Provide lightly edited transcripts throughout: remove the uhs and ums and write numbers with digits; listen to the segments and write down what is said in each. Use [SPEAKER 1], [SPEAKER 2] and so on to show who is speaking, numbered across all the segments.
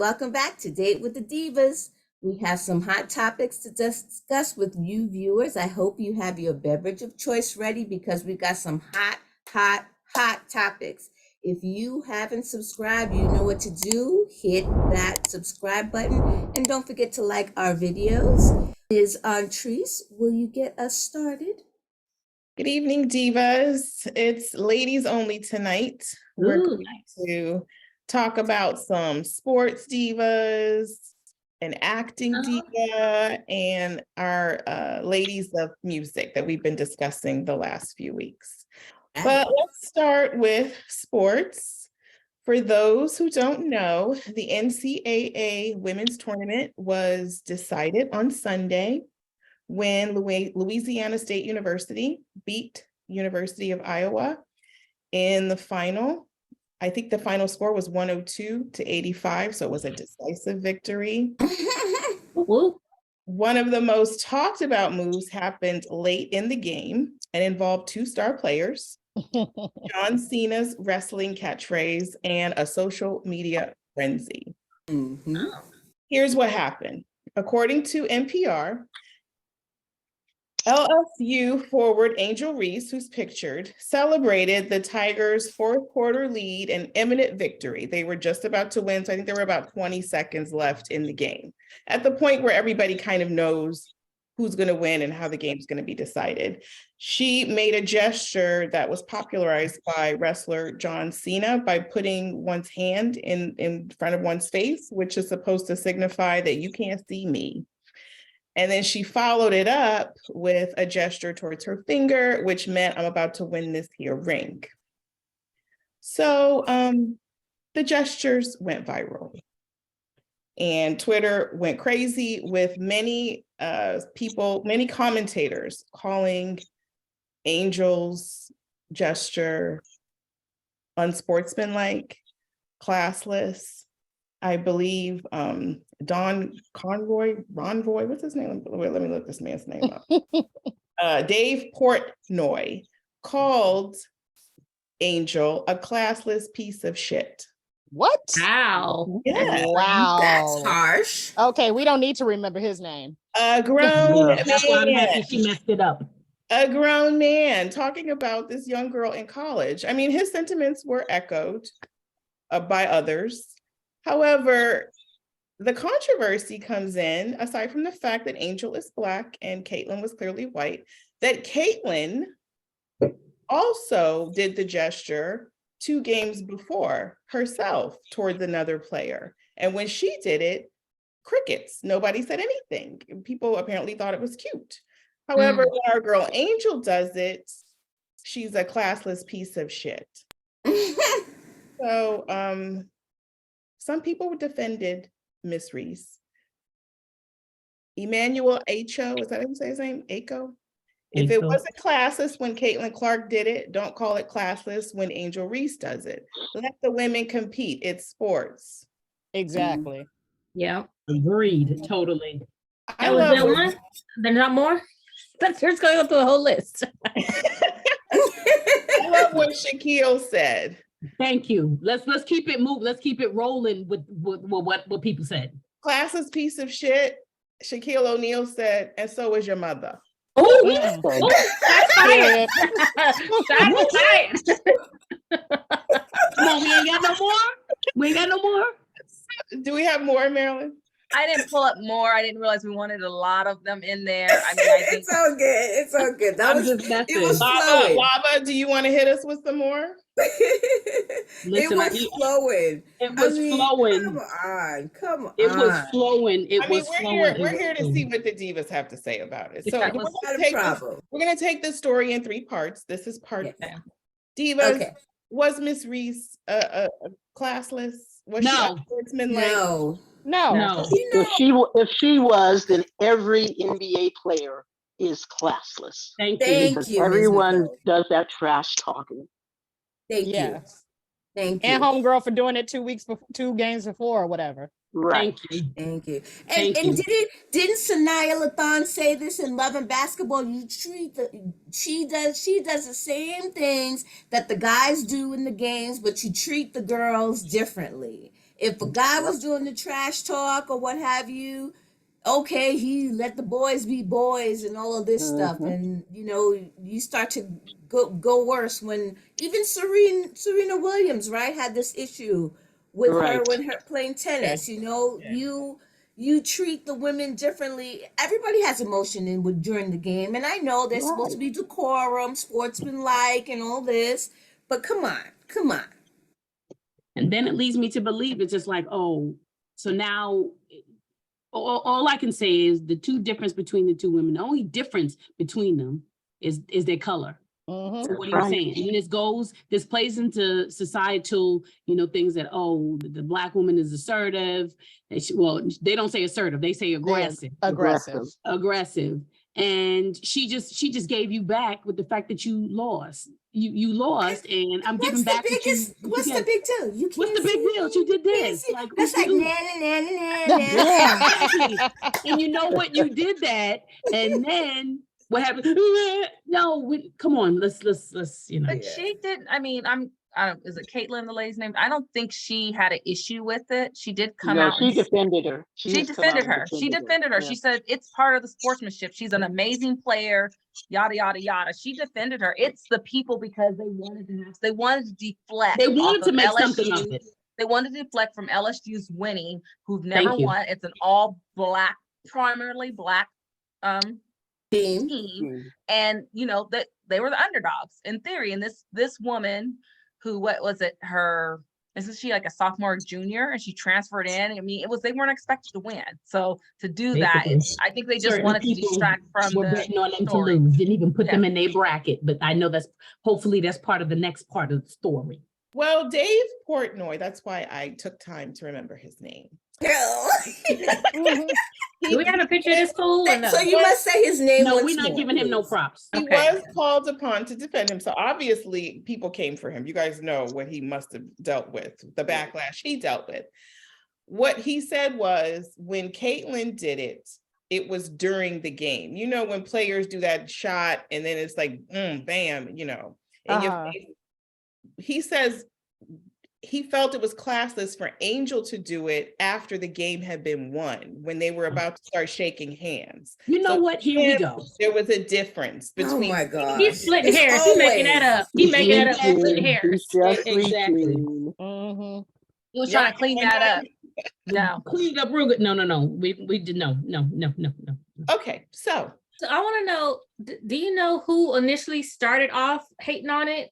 [SPEAKER 1] welcome back to Date with the Divas. We have some hot topics to discuss with you viewers. I hope you have your beverage of choice ready because we got some hot topics. If you haven't subscribed, you know what to do. Hit that subscribe button and don't forget to like our videos. Is Treese, will you get us started?
[SPEAKER 2] Good evening, divas. It's ladies only tonight. We're going to talk about some sports divas, an acting diva, and our ladies of music that we've been discussing the last few weeks. But let's start with sports. For those who don't know, the NCAA women's tournament was decided on Sunday when Louisiana State University beat University of Iowa in the final. I think the final score was 102-85, so it was a decisive victory. One of the most talked about moves happened late in the game and involved two star players, John Cena's wrestling catchphrase, and a social media frenzy. Here's what happened. According to NPR, LSU forward Angel Reese, who's pictured, celebrated the Tigers' fourth quarter lead and imminent victory. They were just about to win, so I think there were about 20 seconds left in the game, at the point where everybody kind of knows who's going to win and how the game's going to be decided. She made a gesture that was popularized by wrestler John Cena by putting one's hand in front of one's face, which is supposed to signify that you can't see me. And then she followed it up with a gesture towards her finger, which meant I'm about to win this here ring. So the gestures went viral. And Twitter went crazy with many many commentators calling Angel's gesture unsportsmanlike, classless. I believe Ronvoy, what's his name? Wait, let me look this man's name up. Dave Portnoy called Angel a classless piece of shit.
[SPEAKER 3] What?
[SPEAKER 1] Wow.
[SPEAKER 2] Yeah.
[SPEAKER 3] Wow.
[SPEAKER 1] That's harsh.
[SPEAKER 3] Okay, we don't need to remember his name.
[SPEAKER 2] A grown man.
[SPEAKER 4] That's why I'm happy she messed it up.
[SPEAKER 2] A grown man talking about this young girl in college. I mean, his sentiments were echoed by others. However, the controversy comes in, aside from the fact that Angel is Black and Caitlyn was clearly white, that Caitlyn also did the gesture 2 games before herself towards another player. And when she did it, crickets. Nobody said anything. People apparently thought it was cute. However, when our girl Angel does it, she's a classless piece of shit. So, some people defended Miss Reese. Emmanuel Acho, is that how you say his name? Acho? If it wasn't classless when Caitlin Clark did it, don't call it classless when Angel Reese does it. Let the women compete. It's sports.
[SPEAKER 3] Exactly.
[SPEAKER 4] Yeah. Agreed. Totally.
[SPEAKER 2] I love
[SPEAKER 4] one. There's not more. Let's go through a whole list.
[SPEAKER 2] I love what Shaquille said.
[SPEAKER 4] Thank you. Let's keep it moving. Let's keep it rolling with what people said.
[SPEAKER 2] Classless piece of shit. Shaquille O'Neal said, and so is your mother.
[SPEAKER 4] Oh, that's fire. Come on, we ain't got no more. We ain't got no more.
[SPEAKER 2] Do we have more, Marilyn?
[SPEAKER 5] I didn't pull up more. I didn't realize we wanted a lot of them in there. I mean, I think
[SPEAKER 1] It's all good. It's all good. That was
[SPEAKER 4] just
[SPEAKER 1] it was
[SPEAKER 2] Lava,
[SPEAKER 1] flowing.
[SPEAKER 2] Lava, do you want to hit us with some more?
[SPEAKER 4] Listen,
[SPEAKER 1] it was flowing.
[SPEAKER 4] It was flowing.
[SPEAKER 1] Come on.
[SPEAKER 4] It was flowing.
[SPEAKER 2] We're here to see what the divas have to say about it. So we're going to take this story in 3 parts. This is part 1. Divas,
[SPEAKER 1] Okay.
[SPEAKER 2] Was Miss Reese classless? Was
[SPEAKER 3] No.
[SPEAKER 2] she unsportsmanlike?
[SPEAKER 3] No.
[SPEAKER 6] If she was, then every NBA player is classless.
[SPEAKER 4] Thank
[SPEAKER 6] Because
[SPEAKER 1] you,
[SPEAKER 6] everyone
[SPEAKER 1] Ms. Nicole.
[SPEAKER 6] does that trash talking.
[SPEAKER 1] Thank you.
[SPEAKER 3] Yes.
[SPEAKER 1] Thank you.
[SPEAKER 3] And homegirl for doing it 2 weeks before, 2 games before or whatever.
[SPEAKER 6] Right.
[SPEAKER 4] Thank you.
[SPEAKER 1] Thank you.
[SPEAKER 4] Thank
[SPEAKER 1] And
[SPEAKER 4] you.
[SPEAKER 1] didn't Sanaya Lathan say this in Love and Basketball? She does the same things that the guys do in the games, but you treat the girls differently. if a guy was doing the trash talk or what have you, okay, he let the boys be boys and all of this stuff, and you know, you start to go worse when even Serena Williams, right, had this issue with her
[SPEAKER 6] Right.
[SPEAKER 1] when her playing tennis. You know, you treat the women differently. Everybody has emotion during the game, and I know there's supposed to be decorum, sportsmanlike, and all this, but come on.
[SPEAKER 4] And then it leads me to believe it's just like, oh, so now all I can say is the difference between the two women, the only difference between them is their color.
[SPEAKER 3] Mhm.
[SPEAKER 4] So what are you saying? When this plays into societal, you know, things that, oh, the Black woman is assertive. Well, they don't say assertive, they say aggressive. Aggressive. And she just gave you back with the fact that you lost. You lost, and I'm giving back what you.
[SPEAKER 1] What's the big deal? You can't
[SPEAKER 4] What's the big deal? You did this. Like,
[SPEAKER 1] that's like
[SPEAKER 4] who-
[SPEAKER 1] na.
[SPEAKER 4] Exactly. And you know what? You did that, and then what happened? No, come on. Let's you know.
[SPEAKER 5] But she didn't. I mean, is it Caitlin, the lady's name? I don't think she had an issue with it. She did come out.
[SPEAKER 6] She defended her.
[SPEAKER 5] She defended her. She defended her.
[SPEAKER 6] Yeah.
[SPEAKER 5] She said it's part of the sportsmanship. She's an amazing player. Yada yada yada. She defended her. It's the people because they wanted to deflect.
[SPEAKER 4] They wanted
[SPEAKER 5] off
[SPEAKER 4] to
[SPEAKER 5] of
[SPEAKER 4] make
[SPEAKER 5] LSU.
[SPEAKER 4] something of it.
[SPEAKER 5] They wanted to deflect from LSU's winning, who've never
[SPEAKER 4] Thank you.
[SPEAKER 5] won. It's an all black, primarily black team. And you know that they were the underdogs in theory. And this woman who, what was it, isn't she like a sophomore, junior, and she transferred in? I mean, they weren't expected to win. So to do that, I think they just
[SPEAKER 4] Certain
[SPEAKER 5] wanted to
[SPEAKER 4] people
[SPEAKER 5] distract from
[SPEAKER 4] were
[SPEAKER 5] the
[SPEAKER 4] betting on them
[SPEAKER 5] story.
[SPEAKER 4] to lose. Didn't even put them in their bracket. But I know hopefully that's part of the next part of the story.
[SPEAKER 2] Well, Dave Portnoy, that's why I took time to remember his name.
[SPEAKER 1] Girl.
[SPEAKER 7] Do we have a picture of this fool? Or no?
[SPEAKER 1] So you must say his name.
[SPEAKER 4] No,
[SPEAKER 1] once
[SPEAKER 4] we're not
[SPEAKER 1] more,
[SPEAKER 4] giving him no
[SPEAKER 1] please.
[SPEAKER 4] props.
[SPEAKER 2] He
[SPEAKER 7] Okay.
[SPEAKER 2] was called upon to defend him. So obviously people came for him. You guys know what he must have dealt with, the backlash he dealt with. What he said was when Caitlin did it, it was during the game. You know, when players do that shot and then it's like, bam, you know. And he says he felt it was classless for Angel to do it after the game had been won, when they were about to start shaking hands.
[SPEAKER 4] You know what? Here we go.
[SPEAKER 2] There was a difference between.
[SPEAKER 1] Oh my God.
[SPEAKER 7] He's splitting hairs. He's making that up. He's making that up. He's splitting hairs.
[SPEAKER 4] Exactly.
[SPEAKER 5] He was trying to clean that up. No.
[SPEAKER 4] Clean up real good. No. We did no.
[SPEAKER 2] Okay, so
[SPEAKER 7] So I want to know, do you know who initially started off hating on it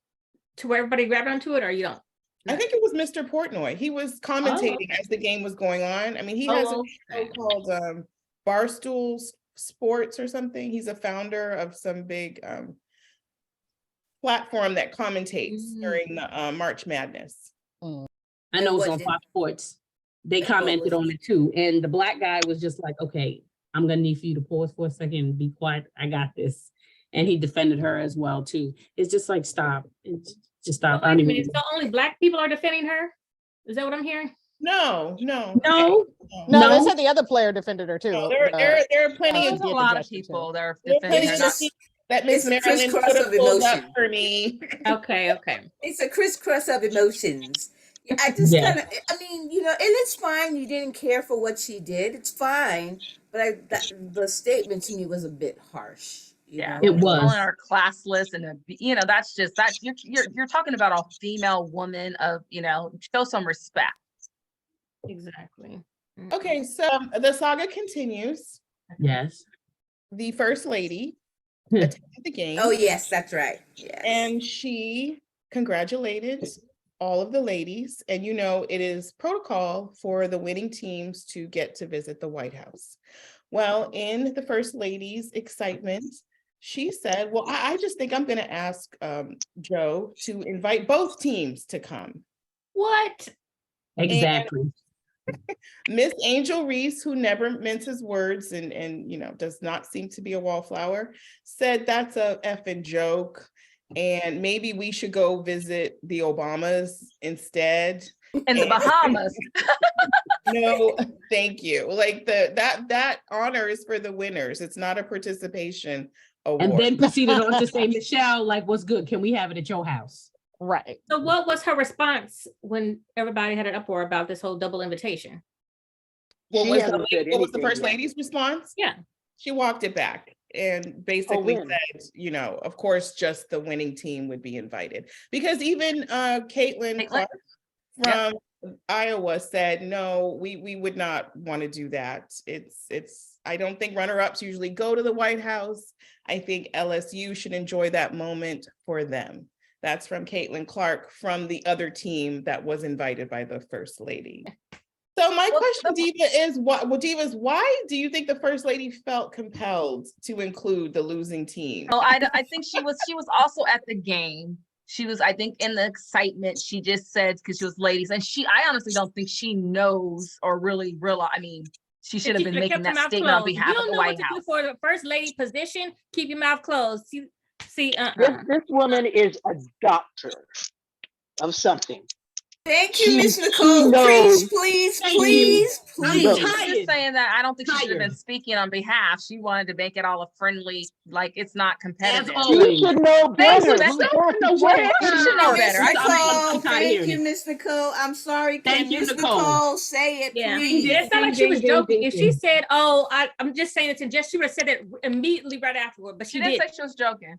[SPEAKER 7] to where everybody grabbed onto it, or you don't?
[SPEAKER 2] I think it was Mr. Portnoy. He was commentating as the game was going on. I mean, he has a show called Barstool Sports or something. He's a founder of some big platform that commentates during the March Madness.
[SPEAKER 4] I know it's on Fox Sports. They commented on it too. And the Black guy was just like, okay, I'm gonna need for you to pause for a second and be quiet. I got this. And he defended her as well too. It's just like, stop. Just stop.
[SPEAKER 7] Wait a minute, so only Black people are defending her? Is that what I'm hearing?
[SPEAKER 2] No.
[SPEAKER 3] No, they said the other player defended her too.
[SPEAKER 2] No, there are plenty
[SPEAKER 5] There's
[SPEAKER 2] of
[SPEAKER 5] a lot of people that are
[SPEAKER 2] There are
[SPEAKER 5] defending
[SPEAKER 2] plenty
[SPEAKER 5] her.
[SPEAKER 2] of that Miss
[SPEAKER 1] It's a
[SPEAKER 2] Marilyn
[SPEAKER 1] crisscross
[SPEAKER 2] could have
[SPEAKER 1] of
[SPEAKER 2] pulled up
[SPEAKER 1] emotion.
[SPEAKER 2] for me.
[SPEAKER 7] Okay.
[SPEAKER 1] It's a crisscross of emotions. I just
[SPEAKER 4] Yeah.
[SPEAKER 1] kind of, I mean, you know, and it's fine. You didn't care for what she did. It's fine. But the statement to me was a bit harsh.
[SPEAKER 5] Yeah,
[SPEAKER 4] It was.
[SPEAKER 5] calling her classless, and that's you're talking about a female woman of, show some respect.
[SPEAKER 7] Exactly.
[SPEAKER 2] Okay, so the saga continues.
[SPEAKER 4] Yes.
[SPEAKER 2] The first lady attended the game.
[SPEAKER 1] Oh, yes, that's right. Yes.
[SPEAKER 2] And she congratulated all of the ladies. And it is protocol for the winning teams to get to visit the White House. Well, in the first lady's excitement, she said, well, I just think I'm going to ask Joe to invite both teams to come.
[SPEAKER 7] What?
[SPEAKER 4] Exactly.
[SPEAKER 2] Miss Angel Reese, who never minces words and does not seem to be a wallflower, said that's a effing joke. And maybe we should go visit the Obamas instead.
[SPEAKER 5] In the Bahamas.
[SPEAKER 2] No, thank you. Like that honor is for the winners. It's not a participation award.
[SPEAKER 4] And then proceeded on to say, Michelle, like, what's good? Can we have it at your house?
[SPEAKER 3] Right.
[SPEAKER 7] So what was her response when everybody had an uproar about this whole double invitation?
[SPEAKER 2] What
[SPEAKER 6] She
[SPEAKER 2] was
[SPEAKER 6] hasn't said
[SPEAKER 2] what was the
[SPEAKER 6] anything
[SPEAKER 2] first
[SPEAKER 6] yet.
[SPEAKER 2] lady's response?
[SPEAKER 7] Yeah.
[SPEAKER 2] She walked it back and basically
[SPEAKER 6] when?
[SPEAKER 2] said, you know, of course, just the winning team would be invited. Because even Caitlin Clark from Iowa said, no, we would not want to do that. I don't think runner-ups usually go to the White House. I think LSU should enjoy that moment for them. That's from Caitlin Clark from the other team that was invited by the first lady. So my question, Diva, is Divas, why do you think the first lady felt compelled to include the losing team?
[SPEAKER 5] Oh, I think she was also at the game. She was, I think, in the excitement. She just said because she was ladies, and I honestly don't think she knows or really realize. I mean, she should have been making that statement on behalf of the White House.
[SPEAKER 7] You for the first lady position, keep your mouth closed. See,
[SPEAKER 6] This woman is a doctor of something.
[SPEAKER 1] Thank you, Miss
[SPEAKER 6] She
[SPEAKER 1] Nicole.
[SPEAKER 6] knows.
[SPEAKER 1] Please,
[SPEAKER 4] Thank
[SPEAKER 1] please,
[SPEAKER 4] you.
[SPEAKER 5] I'm
[SPEAKER 1] please.
[SPEAKER 5] just saying that I don't think she should have
[SPEAKER 4] Tired.
[SPEAKER 5] been speaking on behalf. She wanted to make it all a friendly, like it's not competitive.
[SPEAKER 4] always.
[SPEAKER 6] She should know
[SPEAKER 5] Thank
[SPEAKER 6] better.
[SPEAKER 5] you. That's she should know
[SPEAKER 1] Miss
[SPEAKER 5] better.
[SPEAKER 1] Nicole,
[SPEAKER 4] I'm tired of
[SPEAKER 1] thank
[SPEAKER 4] hearing
[SPEAKER 1] you,
[SPEAKER 4] it.
[SPEAKER 1] Miss Nicole. I'm sorry.
[SPEAKER 4] Thank
[SPEAKER 1] Can
[SPEAKER 4] you,
[SPEAKER 1] Miss
[SPEAKER 4] Nicole.
[SPEAKER 1] Nicole say it,
[SPEAKER 7] yeah.
[SPEAKER 1] please?
[SPEAKER 7] It's not like she was joking. If she said, "Oh, I'm just saying it," she would have said it immediately right afterward. But
[SPEAKER 5] She
[SPEAKER 7] she
[SPEAKER 5] didn't
[SPEAKER 7] did
[SPEAKER 5] say she was joking.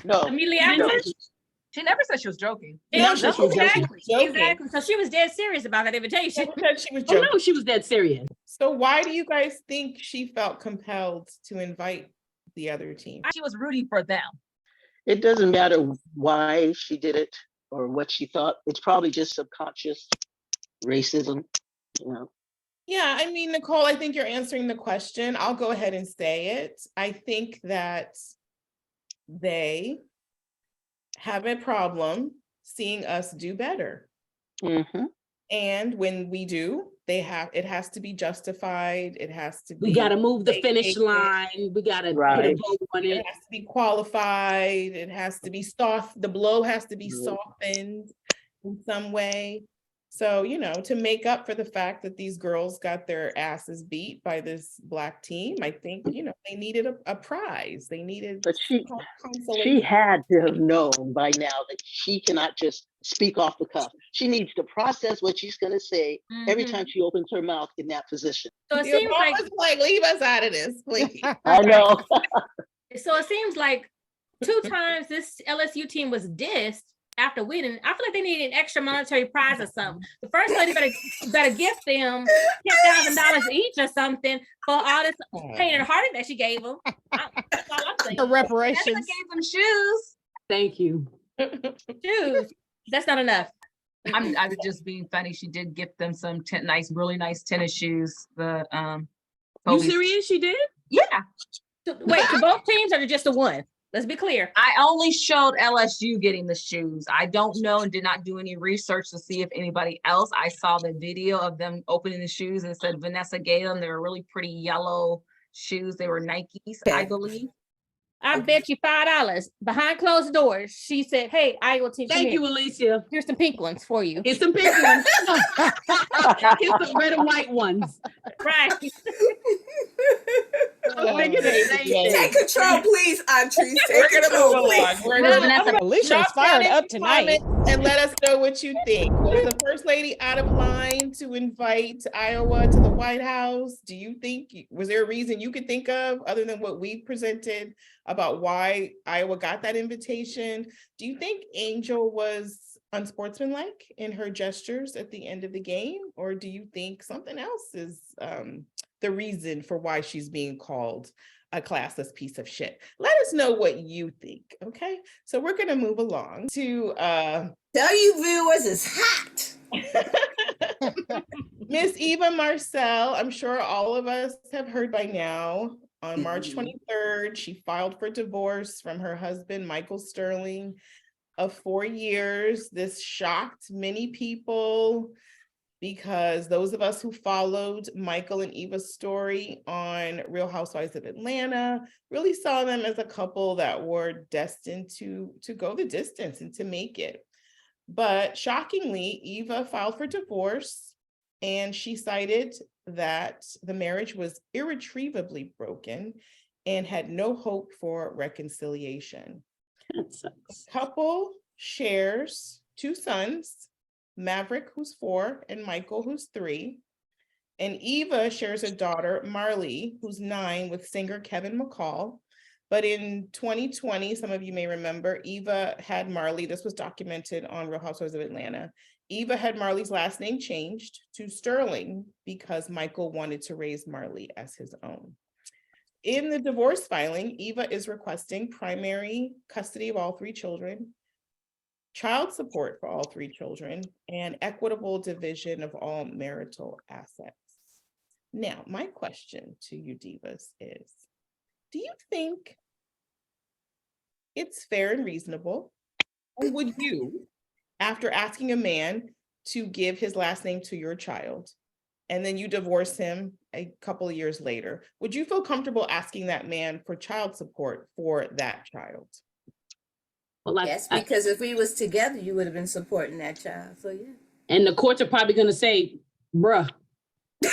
[SPEAKER 6] No.
[SPEAKER 7] immediately
[SPEAKER 4] She didn't
[SPEAKER 7] afterwards.
[SPEAKER 5] She never said she was joking.
[SPEAKER 4] No, she was joking.
[SPEAKER 7] Exactly. So she was dead serious about that invitation.
[SPEAKER 2] She was
[SPEAKER 4] Oh
[SPEAKER 2] joking.
[SPEAKER 4] no, she was dead serious.
[SPEAKER 2] So why do you guys think she felt compelled to invite the other team?
[SPEAKER 5] She was rooting for them.
[SPEAKER 6] It doesn't matter why she did it or what she thought. It's probably just subconscious racism, you know.
[SPEAKER 2] Yeah, I mean, Nicole, I think you're answering the question. I'll go ahead and say it. I think that they have a problem seeing us do better.
[SPEAKER 6] Mm-hmm.
[SPEAKER 2] And when we do, it has to be justified. It has to be.
[SPEAKER 4] We got to move the finish line. We got to put a vote on
[SPEAKER 2] It
[SPEAKER 4] it.
[SPEAKER 2] has to be qualified. It has to be soft. The blow has to be softened in some way. So, you know, to make up for the fact that these girls got their asses beat by this Black team, I think, you know, they needed a prize. They needed
[SPEAKER 6] But she
[SPEAKER 2] consolation.
[SPEAKER 6] had to have known by now that she cannot just speak off the cuff. She needs to process what she's going to say every time she opens her mouth in that position.
[SPEAKER 7] So it
[SPEAKER 2] Your
[SPEAKER 7] seems
[SPEAKER 2] mom was like, leave us out of this, please.
[SPEAKER 6] I know.
[SPEAKER 7] So it seems like 2 times this LSU team was dissed after winning. I feel like they need an extra monetary prize or something. The first lady better gift them $10,000 each or something for all this pain and heartache that she gave them. That's all I'm saying.
[SPEAKER 3] The reparations.
[SPEAKER 5] Gave them shoes.
[SPEAKER 4] Thank you.
[SPEAKER 7] Shoes. That's not enough.
[SPEAKER 5] I was just being funny. She did gift them some really nice tennis shoes.
[SPEAKER 4] You
[SPEAKER 5] Kobe's.
[SPEAKER 4] serious? She did?
[SPEAKER 5] Yeah.
[SPEAKER 7] Wait, to both teams or to just the one? Let's be clear.
[SPEAKER 5] I only showed LSU getting the shoes. I don't know and did not do any research to see if anybody else. I saw the video of them opening the shoes and it said Vanessa gave them. They were really pretty yellow shoes. They were Nikes, I believe.
[SPEAKER 7] I bet you $5 behind closed doors. She said, "Hey, Iowa team,
[SPEAKER 4] Thank you, Alicia.
[SPEAKER 7] Here's some pink ones for you."
[SPEAKER 4] Here's some pink ones. Here's some red and white ones.
[SPEAKER 7] Right.
[SPEAKER 1] Take control, please, Auntie. Take control, please.
[SPEAKER 3] Alicia's fired up tonight.
[SPEAKER 2] And let us know what you think. Was the first lady out of line to invite Iowa to the White House? Do you think, was there a reason you could think of other than what we presented about why Iowa got that invitation? Do you think Angel was unsportsmanlike in her gestures at the end of the game? Or do you think something else is the reason for why she's being called a classless piece of shit? Let us know what you think, okay? So we're gonna move along to
[SPEAKER 1] Tell you viewers it's hot.
[SPEAKER 2] Miss Eva Marcille. I'm sure all of us have heard by now. On March 23rd, she filed for divorce from her husband, Michael Sterling, of 4 years. This shocked many people because those of us who followed Michael and Eva's story on Real Housewives of Atlanta really saw them as a couple that were destined to go the distance and to make it. But shockingly, Eva filed for divorce and she cited that the marriage was irretrievably broken and had no hope for reconciliation.
[SPEAKER 4] That sucks.
[SPEAKER 2] The couple shares 2 sons, Maverick, who's 4, and Michael, who's 3. And Eva shares a daughter, Marley, who's 9, with singer Kevin McCall. But in 2020, some of you may remember, Eva had Marley, this was documented on Real Housewives of Atlanta. Eva had Marley's last name changed to Sterling because Michael wanted to raise Marley as his own. In the divorce filing, Eva is requesting primary custody of all 3 children, child support for all 3 children, and equitable division of all marital assets. Now, my question to you divas is, do you think it's fair and reasonable? And would you, after asking a man to give his last name to your child, and then you divorce him a couple of years later, would you feel comfortable asking that man for child support for that child?
[SPEAKER 4] Well,
[SPEAKER 1] Yes, because if we was together, you would have been supporting that child. So yeah.
[SPEAKER 4] and the courts are probably going to say, bruh,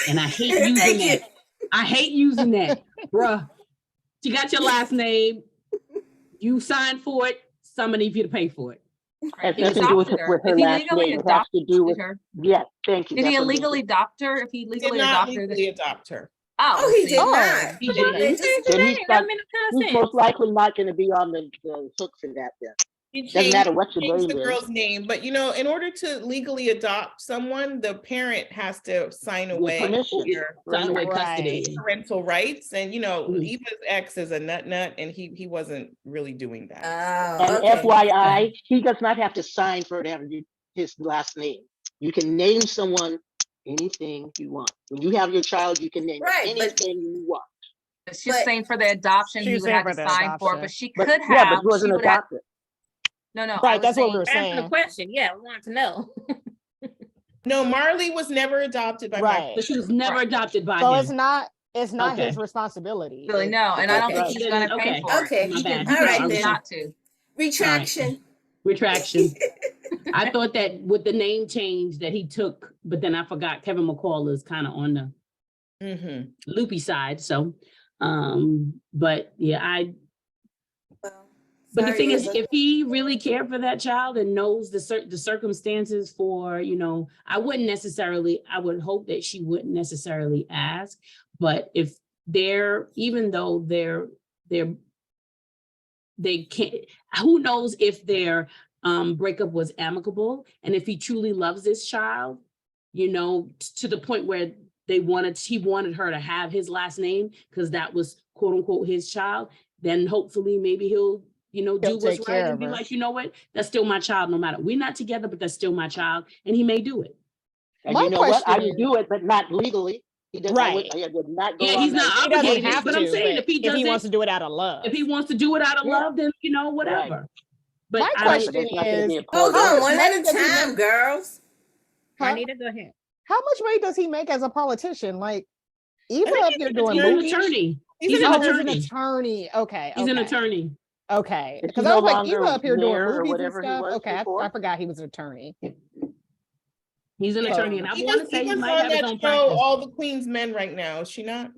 [SPEAKER 4] and I hate using
[SPEAKER 1] Thank you.
[SPEAKER 4] that. I hate using that, bruh. You got your last name. You signed for it. Somebody need you to pay for it.
[SPEAKER 6] Has
[SPEAKER 5] He
[SPEAKER 6] nothing to do with
[SPEAKER 5] adopted her.
[SPEAKER 6] her
[SPEAKER 5] If he
[SPEAKER 6] last
[SPEAKER 5] legally
[SPEAKER 6] name. It has to do with,
[SPEAKER 5] her,
[SPEAKER 6] yes, thank you.
[SPEAKER 5] did he
[SPEAKER 6] That's what it is.
[SPEAKER 5] illegally adopt her? If he
[SPEAKER 2] Did
[SPEAKER 5] legally
[SPEAKER 2] not
[SPEAKER 5] adopted her,
[SPEAKER 2] legally adopt her.
[SPEAKER 1] Oh, he did
[SPEAKER 3] Oh.
[SPEAKER 1] not.
[SPEAKER 2] He did not.
[SPEAKER 1] They just-
[SPEAKER 7] Change the
[SPEAKER 6] Then
[SPEAKER 7] name.
[SPEAKER 6] he's
[SPEAKER 7] That
[SPEAKER 6] like-
[SPEAKER 7] made kind
[SPEAKER 6] He's
[SPEAKER 7] of sense.
[SPEAKER 6] most likely not going to be on the hook for that then.
[SPEAKER 2] He
[SPEAKER 6] Doesn't matter what your
[SPEAKER 2] changed
[SPEAKER 6] name
[SPEAKER 2] the
[SPEAKER 6] is.
[SPEAKER 2] girl's name, but in order to legally adopt someone, the parent has to sign
[SPEAKER 6] Give
[SPEAKER 2] away
[SPEAKER 6] permission.
[SPEAKER 2] your
[SPEAKER 4] Sign away
[SPEAKER 3] Right.
[SPEAKER 4] custody.
[SPEAKER 2] parental rights. And
[SPEAKER 4] Mhm.
[SPEAKER 2] Eva's ex is a nut, and he wasn't really doing that.
[SPEAKER 1] Oh,
[SPEAKER 6] And
[SPEAKER 1] okay.
[SPEAKER 6] FYI, he does not have to sign for it to have his last name. You can name someone anything you want. When you have your child, you can name
[SPEAKER 1] Right, but-
[SPEAKER 6] anything you want.
[SPEAKER 5] she's
[SPEAKER 1] But-
[SPEAKER 5] saying for the adoption, he
[SPEAKER 3] She's
[SPEAKER 5] would
[SPEAKER 3] saying
[SPEAKER 5] have
[SPEAKER 3] for
[SPEAKER 5] to
[SPEAKER 3] the
[SPEAKER 5] sign for it,
[SPEAKER 3] adoption.
[SPEAKER 5] but she
[SPEAKER 6] But
[SPEAKER 5] could
[SPEAKER 6] yeah,
[SPEAKER 5] have.
[SPEAKER 6] but he wasn't
[SPEAKER 5] she would have-
[SPEAKER 6] adopted.
[SPEAKER 5] No, I
[SPEAKER 3] Right,
[SPEAKER 5] was
[SPEAKER 3] that's what we
[SPEAKER 5] saying-
[SPEAKER 3] were
[SPEAKER 7] Answer the
[SPEAKER 3] saying.
[SPEAKER 7] question. Yeah, we want to know.
[SPEAKER 2] No, Marley was never adopted by
[SPEAKER 3] Right.
[SPEAKER 2] Michael.
[SPEAKER 4] So she was never
[SPEAKER 5] Right.
[SPEAKER 4] adopted by
[SPEAKER 3] So
[SPEAKER 4] him.
[SPEAKER 3] it's not
[SPEAKER 4] Okay.
[SPEAKER 3] his responsibility.
[SPEAKER 5] Really, no, and I don't think
[SPEAKER 1] Okay.
[SPEAKER 5] he's gonna pay
[SPEAKER 4] Okay.
[SPEAKER 5] for it.
[SPEAKER 1] Okay.
[SPEAKER 4] My
[SPEAKER 5] He
[SPEAKER 4] bad.
[SPEAKER 5] can
[SPEAKER 1] All right,
[SPEAKER 5] choose
[SPEAKER 1] then.
[SPEAKER 5] not to.
[SPEAKER 1] Retraction.
[SPEAKER 4] Retraction. I thought that with the name change that he took, but then I forgot Kevin McCall is kind of on the
[SPEAKER 2] Mhm.
[SPEAKER 4] loopy side. So, but yeah,
[SPEAKER 1] Well,
[SPEAKER 4] but the
[SPEAKER 1] sorry,
[SPEAKER 4] thing is,
[SPEAKER 1] Eva.
[SPEAKER 4] if he really cared for that child and knows the circumstances for, I would hope that she wouldn't necessarily ask, but if even though they can't, who knows if their breakup was amicable, and if he truly loves this child, to the point where he wanted her to have his last name because that was quote unquote his child, then hopefully maybe he'll do
[SPEAKER 3] He'll
[SPEAKER 4] what's
[SPEAKER 3] take
[SPEAKER 4] right
[SPEAKER 3] care
[SPEAKER 4] and
[SPEAKER 3] of
[SPEAKER 4] be
[SPEAKER 3] her.
[SPEAKER 4] like, you know what, that's still my child no matter. We're not together, but that's still my child, and he may do it.
[SPEAKER 6] And
[SPEAKER 3] My
[SPEAKER 6] you know what? I
[SPEAKER 3] question
[SPEAKER 6] would do it, but not legally. He does,
[SPEAKER 3] Right.
[SPEAKER 6] I would not go
[SPEAKER 4] Yeah,
[SPEAKER 6] on
[SPEAKER 4] he's
[SPEAKER 6] that.
[SPEAKER 4] not
[SPEAKER 3] He doesn't
[SPEAKER 4] obligated,
[SPEAKER 3] have
[SPEAKER 4] but
[SPEAKER 3] to,
[SPEAKER 4] I'm saying
[SPEAKER 3] but
[SPEAKER 4] if he does it,
[SPEAKER 3] wants to do it out of love.
[SPEAKER 4] if he wants to do it out of
[SPEAKER 6] Yeah.
[SPEAKER 4] love, then whatever. But
[SPEAKER 3] My
[SPEAKER 4] I
[SPEAKER 3] question
[SPEAKER 4] don't,
[SPEAKER 6] That's not gonna be a
[SPEAKER 3] is,
[SPEAKER 6] part
[SPEAKER 1] Hold
[SPEAKER 6] of
[SPEAKER 1] on,
[SPEAKER 6] it.
[SPEAKER 1] one at a
[SPEAKER 3] Does he
[SPEAKER 1] time,
[SPEAKER 3] make-
[SPEAKER 1] girls.
[SPEAKER 3] Huh?
[SPEAKER 7] Arnita, go ahead.
[SPEAKER 3] How much money does he make as a politician? Like, Eva
[SPEAKER 2] think
[SPEAKER 3] up
[SPEAKER 2] he's
[SPEAKER 3] here
[SPEAKER 2] an
[SPEAKER 3] doing
[SPEAKER 4] he's an
[SPEAKER 3] movies.
[SPEAKER 4] attorney.
[SPEAKER 2] He's
[SPEAKER 4] He's
[SPEAKER 2] an
[SPEAKER 4] an
[SPEAKER 3] Oh, he's an
[SPEAKER 4] attorney.
[SPEAKER 3] attorney. Okay.
[SPEAKER 4] He's an
[SPEAKER 3] okay.
[SPEAKER 4] attorney.
[SPEAKER 3] Okay.
[SPEAKER 6] Is he
[SPEAKER 3] Because
[SPEAKER 6] no
[SPEAKER 3] I was like,
[SPEAKER 6] longer
[SPEAKER 3] Eva up here doing
[SPEAKER 6] mayor or
[SPEAKER 3] movies and
[SPEAKER 6] whatever he
[SPEAKER 3] stuff.
[SPEAKER 6] was
[SPEAKER 3] Okay,
[SPEAKER 6] before?
[SPEAKER 3] I forgot he was an attorney.
[SPEAKER 4] He's an
[SPEAKER 3] So-
[SPEAKER 4] attorney, and I
[SPEAKER 2] He
[SPEAKER 4] want to
[SPEAKER 2] was,
[SPEAKER 4] say
[SPEAKER 2] he
[SPEAKER 4] he
[SPEAKER 2] was
[SPEAKER 4] might
[SPEAKER 2] on
[SPEAKER 4] have his
[SPEAKER 2] that
[SPEAKER 4] own
[SPEAKER 2] show,
[SPEAKER 4] practice.
[SPEAKER 2] All the Queen's Men right now. Is she not?